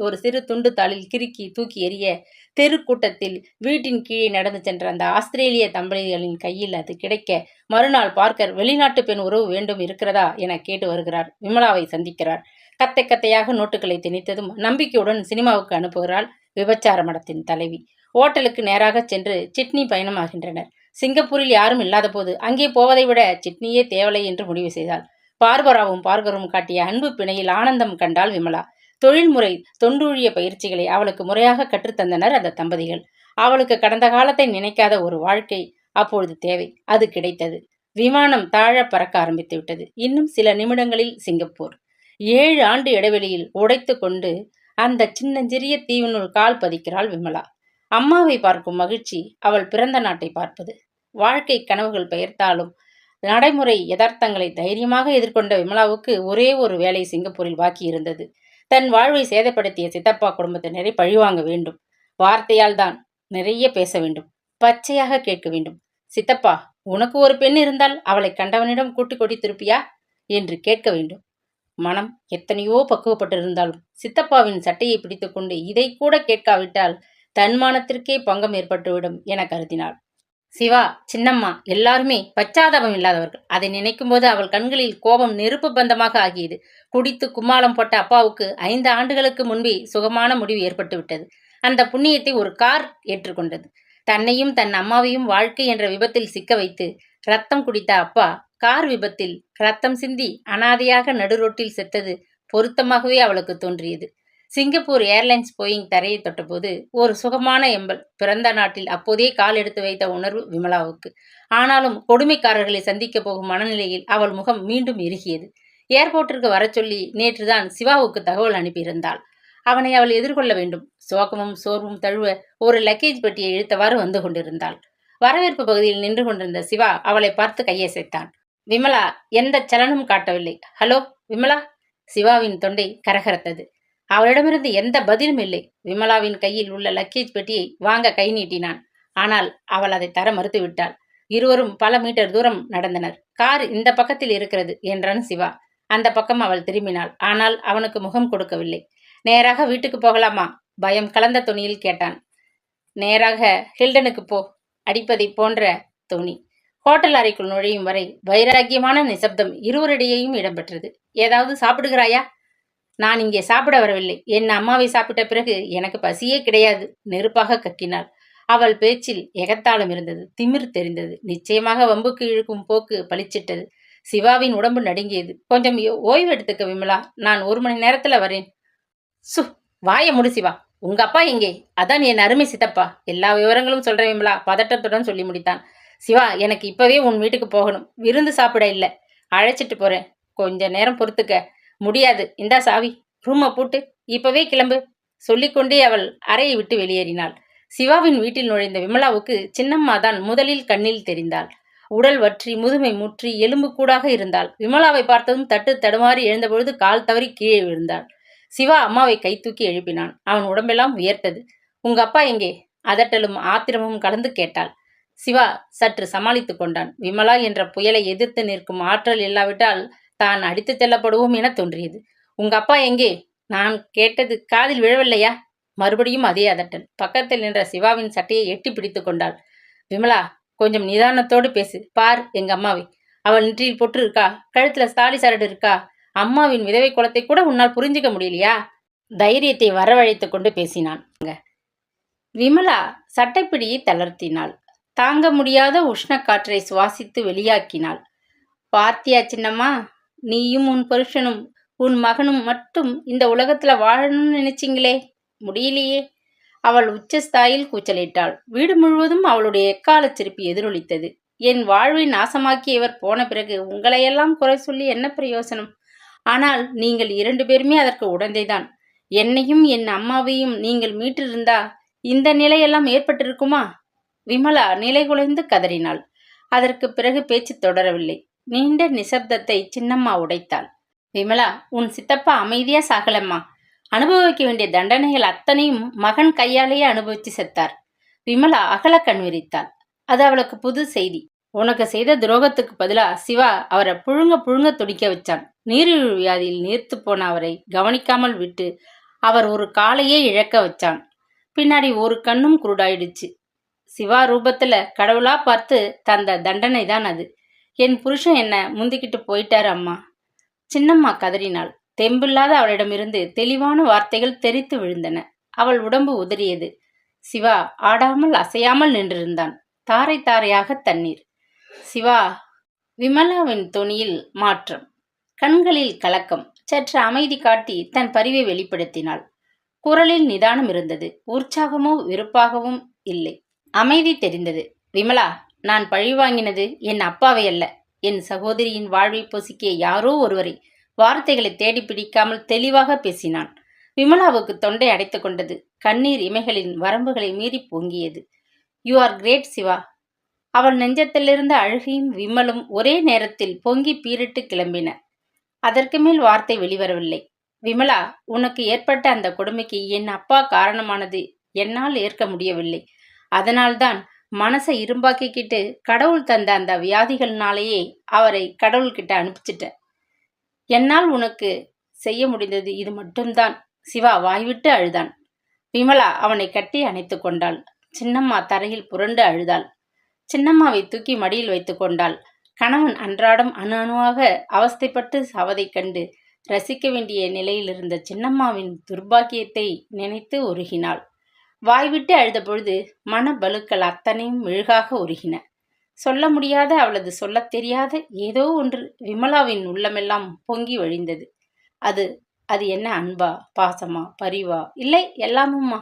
ஒரு சிறு துண்டு தாளில் கிறுக்கி தூக்கி எறிய தெருக்கூட்டத்தில் வீட்டின் கீழே நடந்து சென்ற அந்த ஆஸ்திரேலிய தம்பதிகளின் கையில் அது கிடைக்க மறுநாள் பார்க்கர் வெளிநாட்டு பெண் உறவு வேண்டும் இருக்கிறதா என கேட்டு வருகிறார். விமலாவை சந்திக்கிறார். கத்தை கத்தையாக நோட்டுகளை திணித்ததும் நம்பிக்கையுடன் சினிமாவுக்கு அனுப்புகிறாள் விபச்சார மடத்தின் தலைவி. ஓட்டலுக்கு நேராக சென்று சிட்னி பயணமாகின்றனர். சிங்கப்பூரில் யாரும் இல்லாத போது அங்கே போவதை விட சிட்னியே தேவலை என்று முடிவு செய்தாள். பார்பராவும் பார்கரும் காட்டிய அன்பு பிணையில் ஆனந்தம் கண்டாள் விமலா. தொழில்முறை தொண்டூழிய பயிற்சிகளை அவளுக்கு முறையாக கற்றுத்தந்தனர் அந்த தம்பதிகள். அவளுக்கு கடந்த காலத்தை நினைக்காத ஒரு வாழ்க்கை அப்பொழுது தேவை. அது கிடைத்தது. விமானம் தாழ பறக்க ஆரம்பித்து விட்டது. இன்னும் சில நிமிடங்களில் சிங்கப்பூர். 7 ஆண்டு இடைவெளியில் உடைத்து கொண்டு அந்த சின்னஞ்சிறிய தீவினுள் கால் பதிக்கிறாள் விமலா. அம்மாவை பார்க்கும் மகிழ்ச்சி அவள் பிறந்த நாட்டை பார்ப்பது. வாழ்க்கை கனவுகள் பெயர்த்தாலும் நடைமுறை யதார்த்தங்களை தைரியமாக எதிர்கொண்ட விமலாவுக்கு ஒரே ஒரு வேலை சிங்கப்பூரில் பாக்கி இருந்தது. தன் வாழ்வை சேதப்படுத்திய சித்தப்பா குடும்பத்தினரை பழிவாங்க வேண்டும். வார்த்தையால் தான் நிறைய பேச வேண்டும். பச்சையாக கேட்க வேண்டும். சித்தப்பா, உனக்கு ஒரு பெண் இருந்தால் அவளை கண்டவனிடம் கூட்டி கொடுத்திருப்பியா என்று கேட்க வேண்டும். மனம் எத்தனையோ பக்குவப்பட்டிருந்தாலும் சித்தப்பாவின் சட்டையை பிடித்துக்கொண்டு இதை கூட கேட்காவிட்டால் தன்மானத்திற்கே பங்கம் ஏற்பட்டுவிடும் என கருதினாள். சிவா, சின்னம்மா எல்லாருமே பச்சாதாபம் இல்லாதவர்கள். அதை நினைக்கும் போது அவள் கண்களில் கோபம் நெருப்பு பந்தமாக ஆகியது. குடித்து கும்மாளம் போட்ட அப்பாவுக்கு 5 ஆண்டுகளுக்கு முன்பே சுகமான முடிவு ஏற்பட்டு விட்டது. அந்த புண்ணியத்தை ஒரு கார் ஏற்றுக்கொண்டது. தன்னையும் தன் அம்மாவையும் வாழ்க்கை என்ற விபத்தில் சிக்க வைத்து ரத்தம் குடித்த அப்பா கார் விபத்தில் ரத்தம் சிந்தி அனாதையாக நடுரோட்டில் செத்தது பொருத்தமாகவே அவளுக்கு தோன்றியது. சிங்கப்பூர் ஏர்லைன்ஸ் போயிங் தரையை தொட்டபோது ஒரு சுகமான எம்பல். பிறந்த நாட்டில் அப்போதே கால் எடுத்து வைத்த உணர்வு விமலாவுக்கு. ஆனாலும் கொடுமைக்காரர்களை சந்திக்க போகும் மனநிலையில் அவள் முகம் மீண்டும் இறுகியது. ஏர்போர்ட்டிற்கு வர சொல்லி நேற்றுதான் சிவாவுக்கு தகவல் அனுப்பியிருந்தாள். அவனை அவள் எதிர்கொள்ள வேண்டும். சோகமும் சோர்வும் தழுவ ஒரு லக்கேஜ் பெட்டியை இழுத்தவாறு வந்து கொண்டிருந்தாள். வரவேற்பு பகுதியில் நின்று கொண்டிருந்த சிவா அவளை பார்த்து கையசைத்தான். விமலா எந்த சலனும் காட்டவில்லை. ஹலோ விமலா. சிவாவின் தொண்டை கரகரத்தது. அவளிடமிருந்து எந்த பதிலும் இல்லை. விமலாவின் கையில் உள்ள லக்கேஜ் பெட்டியை வாங்க கை நீட்டினான். ஆனால் அவள் அதை தர மறுத்துவிட்டாள். இருவரும் பல மீட்டர் தூரம் நடந்தனர். கார் இந்த பக்கத்தில் இருக்கிறது என்றான் சிவா. அந்த பக்கம் அவள் திரும்பினாள். ஆனால் அவனுக்கு முகம் கொடுக்கவில்லை. நேராக வீட்டுக்கு போகலாமா? பயம் கலந்த தொனியில் கேட்டான். நேராக ஹில்டனுக்கு போ, அடிப்பதை போன்ற தொனி. ஹோட்டல் அறைக்குள் நுழையும் வரை வைராக்கியமான நிசப்தம் இருவரிடையேயும் இடம்பெற்றது. ஏதாவது சாப்பிடுகிறாயா? நான் இங்கே சாப்பிட வரவில்லை. என் அம்மாவை சாப்பிட்ட பிறகு எனக்கு பசியே கிடையாது. நெருப்பாக கக்கினாள். அவள் பேச்சில் எகத்தாளம் இருந்தது. திமிர் தெரிந்தது. நிச்சயமாக வம்புக்கு இழுக்கும் போக்கு பளிச்சிட்டது. சிவாவின் உடம்பு நடுங்கியது. கொஞ்சம் ஓய்வு எடுத்துக்க விமலா, நான் 1 மணி நேரத்துல வரேன். சு, வாய முடி சிவா. உங்க அப்பா எங்கே? அதான் என் அருமை சித்தப்பா. எல்லா விவரங்களும் சொல்றேன் விமலா, பதட்டத்துடன் சொல்லி முடித்தான். சிவா, எனக்கு இப்பவே உன் வீட்டுக்கு போகணும். விருந்து சாப்பிட இல்ல, அழைச்சிட்டு போறேன். கொஞ்ச நேரம் பொறுத்துக்க. முடியாது, இந்தா சாவி. ரூமை பூட்டு, இப்பவே கிளம்பு. சொல்லிக்கொண்டே அவள் அறையை விட்டு வெளியேறினாள். சிவாவின் வீட்டில் நுழைந்த விமலாவுக்கு சின்னம்மா தான் முதலில் கண்ணில் தெரிந்தாள். உடல் வற்றி முதுமை முற்றி எலும்பு கூடாக இருந்தாள். விமலாவை பார்த்ததும் தட்டு தடுமாறி எழுந்தபொழுது கால் தவறி கீழே விழுந்தாள். சிவா அம்மாவை கை தூக்கி எழுப்பினான். அவன் உடம்பெல்லாம் உயர்த்தது. உங்க அப்பா எங்கே? அதட்டலும் ஆத்திரமும் கலந்து கேட்டாள். சிவா சற்று சமாளித்துக் கொண்டான். விமலா என்ற புயலை எதிர்த்து நிற்கும் ஆற்றல் இல்லாவிட்டால் தான் அடித்து செல்லப்படுவோம் என தோன்றியது. உங்க அப்பா எங்கே? நான் கேட்டது காதில் விழவில்லையா? மறுபடியும் அதே அதட்டல். பக்கத்தில் நின்ற சிவாவின் சட்டையை எட்டி பிடித்து கொண்டாள். விமலா, கொஞ்சம் நிதானத்தோடு பேசு. பார் எங்க அம்மாவை. அவள் நெற்றியில் பொட்டு இருக்கா? கழுத்துல தாலி சரடு இருக்கா? அம்மாவின் விதவை குலத்தை கூட உன்னால் புரிஞ்சுக்க முடியலையா? தைரியத்தை வரவழைத்து கொண்டு பேசினான். விமலா சட்டைப்பிடியை தளர்த்தினாள். தாங்க முடியாத உஷ்ண காற்றை சுவாசித்து வெளியாக்கினாள். பார்த்தியா சின்னம்மா, நீயும் உன் புருஷனும் உன் மகனும் மட்டும் இந்த உலகத்துல வாழணும்னு நினைச்சிங்களே, முடியலையே. அவள் உச்சஸ்தாயில் கூச்சலிட்டாள். வீடு முழுவதும் அவளுடைய எக்காலச் சிரிப்பு எதிரொலித்தது. என் வாழ்வை நாசமாக்கியவர் போன பிறகு உங்களையெல்லாம் குறை சொல்லி என்ன பிரயோசனம்? ஆனால் நீங்கள் 2 பேருமே அதற்கு உடந்தைதான். என்னையும் என் அம்மாவையும் நீங்கள் மீட்டிருந்தா இந்த நிலையெல்லாம் ஏற்பட்டிருக்குமா? விமலா நிலைகுலைந்து கதறினாள். அதற்கு பிறகு பேச்சு தொடரவில்லை. நீண்ட நிசப்தத்தை சின்னம்மா உடைத்தாள். விமலா, உன் சித்தப்பா அமைதியா சாகலம்மா. அனுபவிக்க வேண்டிய தண்டனைகள் அத்தனையும் மகன் கையாலேயே அனுபவிச்சு செத்தார். விமலா அகல கண் விரித்தாள். அது அவளுக்கு புது செய்தி. உனக்கு செய்த துரோகத்துக்கு பதிலா சிவா அவரை புழுங்க புழுங்க துடிக்க வச்சான். நீரிழிவு வியாதியில் நீர்த்து போன அவரை கவனிக்காமல் விட்டு அவர் ஒரு காலையே இழக்க வச்சான். பின்னாடி ஒரு கண்ணும் குருடாயிடுச்சு. சிவா ரூபத்துல கடவுளா பார்த்து தந்த தண்டனை தான் அது. என் புருஷன் என்ன முந்திக்கிட்டு போயிட்டாரு அம்மா. சின்னம்மா கதறினாள். தெம்பில்லாத அவளிடமிருந்து தெளிவான வார்த்தைகள் தெரித்து விழுந்தன. அவள் உடம்பு உதறியது. சிவா ஆடாமல் அசையாமல் நின்றிருந்தான். தாரை தாரையாக தண்ணீர். சிவா. விமலாவின் தொனியில் மாற்றம், கண்களில் கலக்கம். சற்று அமைதி காட்டி தன் பரிவை வெளிப்படுத்தினாள். குரலில் நிதானம் இருந்தது. உற்சாகமோ வெறுப்பாகவும் இல்லை. அமைதி தெரிந்தது. விமலா, நான் பழி வாங்கினது என் அப்பாவை அல்ல, என் சகோதரியின் வாழ்வை பொசுக்கிய யாரோ ஒருவரை. வார்த்தைகளை தேடி பிடிக்காமல் தெளிவாக பேசினான். விமலாவுக்கு தொண்டை அடைத்து கொண்டது. கண்ணீர் இமைகளின் வரம்புகளை மீறி பொங்கியது. You are great Siva. அவள் நெஞ்சத்திலிருந்த அழுகையும் விமலும் ஒரே நேரத்தில் பொங்கி பீரிட்டு கிளம்பின. அதற்கு மேல் வார்த்தை வெளிவரவில்லை. விமலா, உனக்கு ஏற்பட்ட அந்த கொடுமைக்கு என் அப்பா காரணமானது என்னால் ஏற்க முடியவில்லை. அதனால்தான் மனசை இரும்பாக்கிக்கிட்டு கடவுள் தந்த அந்த வியாதிகள்னாலேயே அவரை கடவுள்கிட்ட அனுப்பிச்சிட்டேன். என்னால் உனக்கு செய்ய முடிந்தது இது மட்டும்தான். சிவா வாய்விட்டு அழுதான். விமலா அவனை கட்டி அணைத்து கொண்டாள். சின்னம்மா தரையில் புரண்டு அழுதாள். சின்னம்மாவை தூக்கி மடியில் வைத்து கொண்டாள். கணவன் அன்றாடம் அணு அணுவாக அவஸ்தைப்பட்டு சாவதைக் கண்டு ரசிக்க வேண்டிய நிலையில் இருந்த சின்னம்மாவின் துர்பாக்கியத்தை நினைத்து உருகினாள். வாய்விட்டு அழுத பொழுது மன பலுக்கள் அத்தனையும் மெழுகாக உருகின. சொல்ல முடியாத, அவளது சொல்லத் தெரியாத ஏதோ ஒன்று விமலாவின் உள்ளமெல்லாம் பொங்கி வழிந்தது. அது அது என்ன? அன்பா, பாசமா, பரிவா, இல்லை எல்லாமும்மா?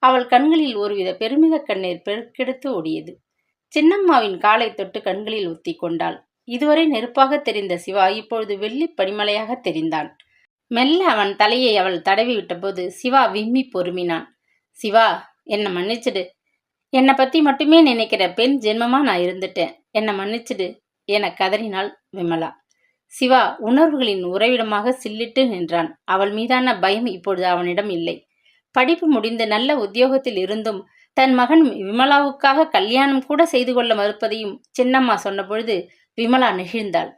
அவள் கண்களில் ஒருவித பெருமித கண்ணீர் பெருக்கெடுத்து ஓடியது. சின்னம்மாவின் காலை தொட்டு கண்களில் ஒத்தி கொண்டாள். இதுவரை நெருப்பாக தெரிந்த சிவா இப்பொழுது வெள்ளி பனிமலையாக தெரிந்தான். மெல்ல அவன் தலையை அவள் தடவி விட்டபோது சிவா விம்மி பொறுமினான். சிவா, என்னை மன்னிச்சிடு. என்னை பத்தி மட்டுமே நினைக்கிற பெண் ஜென்மமா நான் இருந்துட்டேன். என்னை மன்னிச்சிடு என கதறினாள் விமலா. சிவா உணர்வுகளின் உறைவிடமாக சில்லிட்டு நின்றான். அவள் மீதான பயம் இப்பொழுது அவனிடம் இல்லை. படிப்பு முடிந்து நல்ல உத்தியோகத்தில் இருந்தும் தன் மகன் விமலாவுக்காக கல்யாணம் கூட செய்து கொள்ள மறுப்பதையும் சின்னம்மா சொன்னபொழுது விமலா நெகிழ்ந்தாள்.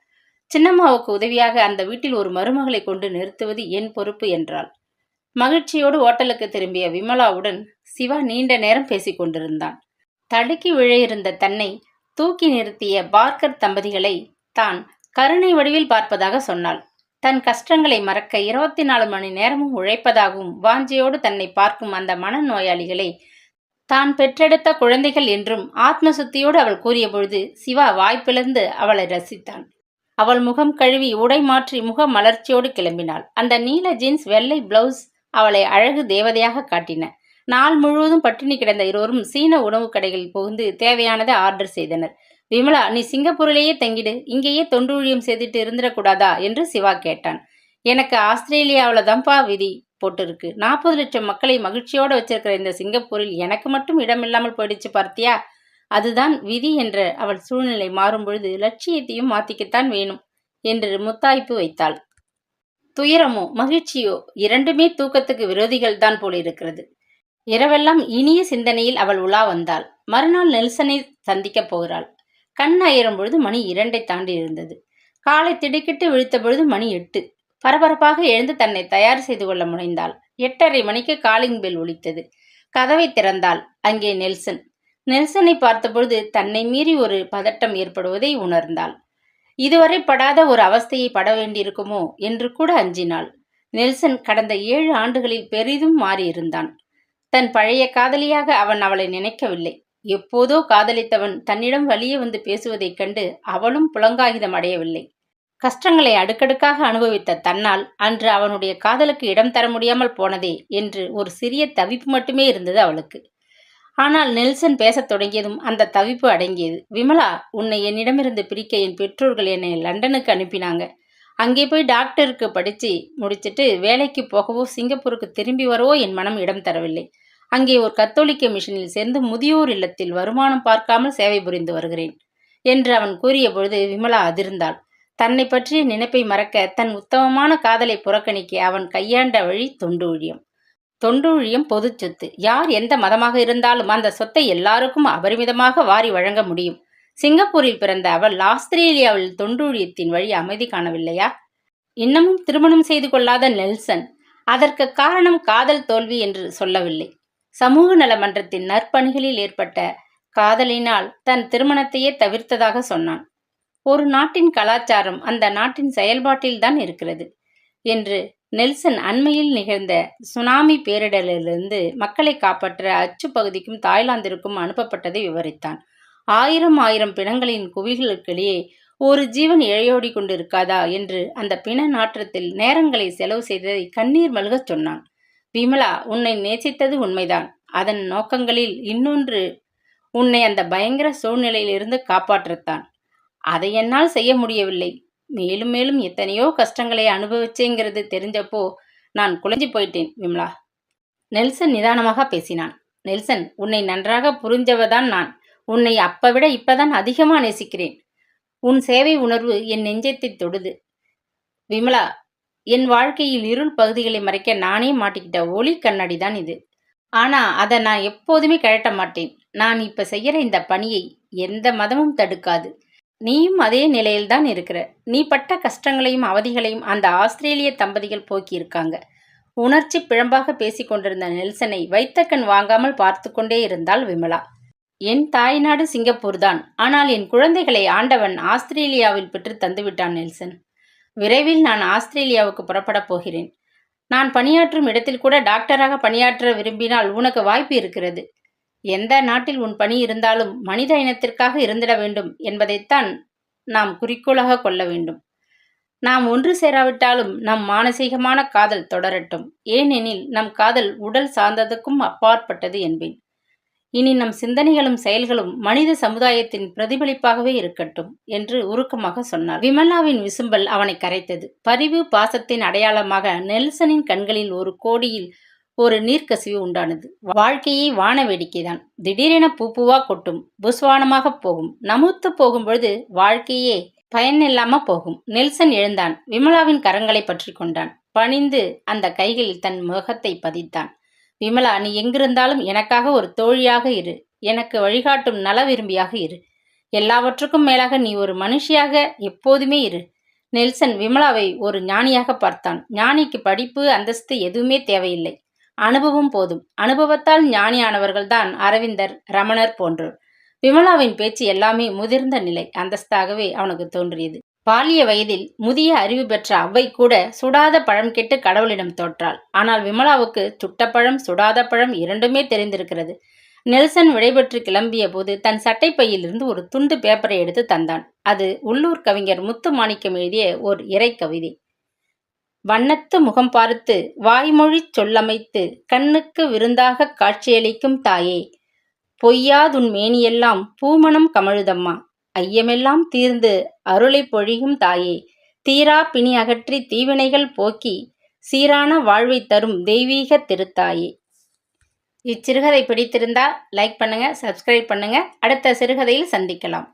சின்னம்மாவுக்கு உதவியாக அந்த வீட்டில் ஒரு மருமகளை கொண்டு நிறுத்துவது என் பொறுப்பு என்றாள். மகிழ்ச்சியோடு ஓட்டலுக்கு திரும்பிய விமலாவுடன் சிவா நீண்ட நேரம் பேசிக் கொண்டிருந்தான். தடுக்கி விழையிருந்த தன்னை தூக்கி நிறுத்திய பார்க்கர் தம்பதிகளை தான் கருணை வடிவில் பார்ப்பதாக சொன்னாள். தன் கஷ்டங்களை மறக்க 24 மணி நேரமும் உழைப்பதாகவும் வாஞ்சையோடு தன்னை பார்க்கும் அந்த மனநோயாளிகளை தான் பெற்றெடுத்த குழந்தைகள் என்றும் ஆத்ம சுத்தியோடு அவள் கூறிய பொழுது சிவா வாய்ப்பிழந்து அவளை ரசித்தான். அவள் முகம் கழுவி உடை மாற்றி முக மலர்ச்சியோடு கிளம்பினாள். அந்த நீல ஜீன்ஸ் வெள்ளை பிளவுஸ் அவளை அழகு தேவதையாக காட்டின. நாள் முழுவதும் பட்டினி கிடந்த இருவரும் சீன உணவு கடைகளில் புகுந்து தேவையானதை ஆர்டர் செய்தனர். விமலா, நீ சிங்கப்பூரிலேயே தங்கிடு, இங்கேயே தொண்டு ஊழியம் செய்துட்டு இருந்துடக்கூடாதா என்று சிவா கேட்டான். எனக்கு ஆஸ்திரேலியாவில் தான்ப்பா விதி போட்டிருக்கு. 40 லட்சம் மக்களை மகிழ்ச்சியோடு வச்சிருக்கிற இந்த சிங்கப்பூரில் எனக்கு மட்டும் இடமில்லாமல் போயிடுச்சு பார்த்தியா? அதுதான் விதி என்ற அவள் சூழ்நிலை மாறும் பொழுது லட்சியத்தையும் மாத்திக்கத்தான் வேணும் என்று முத்தாய்ப்பு வைத்தாள். துயரமோ மகிழ்ச்சியோ இரண்டுமே தூக்கத்துக்கு விரோதிகள் தான் போலிருக்கிறது. இரவெல்லாம் இனிய சிந்தனையில் அவள் உலா வந்தாள். மறுநாள் நெல்சனை சந்திக்கப் போகிறாள். கண் அயரும் பொழுது மணி 2 தாண்டி இருந்தது. காலை திடுக்கிட்டு விழித்த பொழுது மணி 8. பரபரப்பாக எழுந்து தன்னை தயார் செய்து கொள்ள முனைந்தாள். 8:30 மணிக்கு காலிங் பெல் ஒலித்தது. கதவை திறந்தாள். அங்கே நெல்சன். நெல்சனை பார்த்தபொழுது தன்னை மீறி ஒரு பதட்டம் ஏற்படுவதை உணர்ந்தாள். இதுவரை படாத ஒரு அவஸ்தையை பட வேண்டியிருக்குமோ என்று கூட அஞ்சினாள். நெல்சன் கடந்த 7 ஆண்டுகளில் பெரிதும் மாறியிருந்தான். தன் பழைய காதலியாக அவன் அவளை நினைக்கவில்லை. எப்போதோ காதலித்தவன் தன்னிடம் வலிய வந்து பேசுவதைக் கண்டு அவளும் புலங்காகிதம் அடையவில்லை. கஷ்டங்களை அடுக்கடுக்காக அனுபவித்த தன்னால் அன்று அவனுடைய காதலுக்கு இடம் தர முடியாமல் போனதே என்று ஒரு சிறிய தவிப்பு மட்டுமே இருந்தது அவளுக்கு. ஆனால் நெல்சன் பேசத் தொடங்கியதும் அந்த தவிப்பு அடங்கியது. விமலா, உன்னை என்னிடமிருந்து பிரிக்க என் பெற்றோர்கள் என்னை லண்டனுக்கு அனுப்பினாங்க. அங்கே போய் டாக்டருக்கு படித்து முடிச்சுட்டு வேலைக்கு போகவோ சிங்கப்பூருக்கு திரும்பி வரவோ என் மனம் இடம் தரவில்லை. அங்கே ஒரு கத்தோலிக்க மிஷனில் சேர்ந்து முதியோர் இல்லத்தில் வருமானம் பார்க்காமல் சேவை புரிந்து வருகிறேன் என்று அவன் கூறிய பொழுது விமலா அதிர்ந்தாள். தன்னை பற்றிய நினைப்பை மறக்க, தன் உத்தமமான காதலை புறக்கணிக்க அவன் கையாண்ட வழி தொண்டு ஊழியம். தொண்டு ஊழியம் பொது சொத்து. யார் எந்த மதமாக இருந்தாலும் அந்த சொத்தை எல்லாருக்கும் அபரிமிதமாக வாரி வழங்க முடியும். சிங்கப்பூரில் பிறந்த அவள் ஆஸ்திரேலியாவில் தொண்டு ஊழியத்தின் வழி அமைதி காணவில்லையா? இன்னமும் திருமணம் செய்து கொள்ளாத நெல்சன் அதற்கு காரணம் காதல் தோல்வி என்று சொல்லவில்லை. சமூக நல மன்றத்தின் நற்பணிகளில் ஏற்பட்ட காதலினால் தன் திருமணத்தையே தவிர்த்ததாக சொன்னான். ஒரு நாட்டின் கலாச்சாரம் அந்த நாட்டின் செயல்பாட்டில்தான் இருக்கிறது என்று நெல்சன் அண்மையில் நிகழ்ந்த சுனாமி பேரிடரிலிருந்து மக்களை காப்பாற்ற அச்சு பகுதிக்கும் தாய்லாந்திற்கும் அனுப்பப்பட்டதை விவரித்தான். ஆயிரம் பிணங்களின் குவிகளுக்கிடையே ஒரு ஜீவன் இழையோடி கொண்டிருக்காதா என்று அந்த பிண நாற்றத்தில் நேரங்களை செலவு செய்ததை கண்ணீர் மல்கச் சொன்னான். விமலா, உன்னை நேசித்தது உண்மைதான். அதன் நோக்கங்களில் இன்னொன்று உன்னை அந்த பயங்கர சூழ்நிலையிலிருந்து காப்பாற்றத்தான். அதை என்னால் செய்ய முடியவில்லை. மேலும் மேலும் எத்தனையோ கஷ்டங்களை அனுபவிச்சேங்கிறது தெரிஞ்சப்போ நான் குலைஞ்சு போயிட்டேன் விமலா. நெல்சன் நிதானமாக பேசினான். நெல்சன், உன்னை நன்றாக புரிஞ்சவதான் நான். உன்னை அப்பவிட இப்பதான் அதிகமா நேசிக்கிறேன். உன் சேவை உணர்வு என் நெஞ்சத்தை தொடுது. விமலா, என் வாழ்க்கையில் இருள் பகுதிகளை மறைக்க நானே மாட்டிக்கிட்ட ஒளி கண்ணாடி தான் இது. ஆனா அதை நான் எப்போதுமே கழட்ட மாட்டேன். நான் இப்ப செய்யற இந்த பணியை எந்த மதமும் தடுக்காது. நீயும் அதே நிலையில்தான் இருக்கிற. நீ பட்ட கஷ்டங்களையும் அவதிகளையும் அந்த ஆஸ்திரேலிய தம்பதிகள் போக்கியிருக்காங்க. உணர்ச்சி பிழம்பாக பேசிக் கொண்டிருந்த நெல்சனை வைத்த கண் வாங்காமல் பார்த்து கொண்டே இருந்தாள் விமலா. என் தாய்நாடு சிங்கப்பூர் தான். ஆனால் என் குழந்தைகளை ஆண்டவன் ஆஸ்திரேலியாவில் பெற்று தந்துவிட்டான் நெல்சன். விரைவில் நான் ஆஸ்திரேலியாவுக்கு புறப்படப் போகிறேன். நான் பணியாற்றும் இடத்தில் கூட டாக்டராக பணியாற்ற விரும்பினால் உனக்கு வாய்ப்பு இருக்கிறது. எந்த நாட்டில் உன் பணி இருந்தாலும் மனித இனத்திற்காக இருந்திட வேண்டும் என்பதைத்தான் நாம் குறிக்கோளாக கொள்ள வேண்டும். நாம் ஒன்று சேராவிட்டாலும் நம் மானசீகமான காதல் தொடரட்டும். ஏனெனில் நம் காதல் உடல் சார்ந்ததுக்கும் அப்பாற்பட்டது என்பேன். இனி நம் சிந்தனைகளும் செயல்களும் மனித சமுதாயத்தின் பிரதிபலிப்பாகவே இருக்கட்டும் என்று உருக்கமாக சொன்னார். விமலாவின் விசும்பல் அவனை கரைத்தது. பரிவு பாசத்தின் அடையாளமாக நெல்சனின் கண்களில் ஒரு கோடியில் ஒரு நீர்க்கசிவு உண்டானது. வாழ்க்கையை வான வேடிக்கைதான். திடீரென பூவா கொட்டும், புஸ்வானமாக போகும். நமுத்து போகும் பொழுது வாழ்க்கையே பயனில்லாம போகும். நெல்சன் எழுந்தான். விமலாவின் கரங்களை பற்றி கொண்டான். பணிந்து அந்த கைகளில் தன் முகத்தை பதித்தான். விமலா, நீ எங்கிருந்தாலும் எனக்காக ஒரு தோழியாக இரு. எனக்கு வழிகாட்டும் நல விரும்பியாக இரு. எல்லாவற்றுக்கும் மேலாக நீ ஒரு மனுஷியாக எப்போதுமே இரு. நெல்சன் விமலாவை ஒரு ஞானியாக பார்த்தான். ஞானிக்கு படிப்பு அந்தஸ்து எதுவுமே தேவையில்லை. அனுபவம் போதும். அனுபவத்தால் ஞானியானவர்கள்தான் அரவிந்தர், ரமணர் போன்றோர். விமலாவின் பேச்சு எல்லாமே முதிர்ந்த நிலை அந்தஸ்தாகவே அவனுக்கு தோன்றியது. பாலிய வயதில் முதிய அறிவு பெற்ற அவ்வை கூட சுடாத பழம் கேட்டு கடவுளிடம் தோற்றாள். ஆனால் விமலாவுக்கு சுட்ட பழம் சுடாத பழம் இரண்டுமே தெரிந்திருக்கிறது. நெல்சன் விடைபெற்று கிளம்பிய போது தன் சட்டைப்பையிலிருந்து ஒரு துண்டு பேப்பரை எடுத்து தந்தான். அது உள்ளூர் கவிஞர் முத்து மாணிக்கம் எழுதிய ஓர் இறை கவிதை. வண்ணத்து முகம் பார்த்து வாய்மொழி சொல்லமைத்து கண்ணுக்கு விருந்தாக காட்சியளிக்கும் தாயே, பொய்யாதுன் மேனியெல்லாம் பூமணம் கமழுதம்மா, ஐயமெல்லாம் தீர்ந்து அருளை பொழியும் தாயே, தீரா பிணி அகற்றி தீவினைகள் போக்கி சீரான வாழ்வை தரும் தெய்வீக திருத்தாயே. இச்சிறுகதை பிடித்திருந்தா லைக் பண்ணுங்க, சப்ஸ்கிரைப் பண்ணுங்க. அடுத்த சிறுகதையில் சந்திக்கலாம்.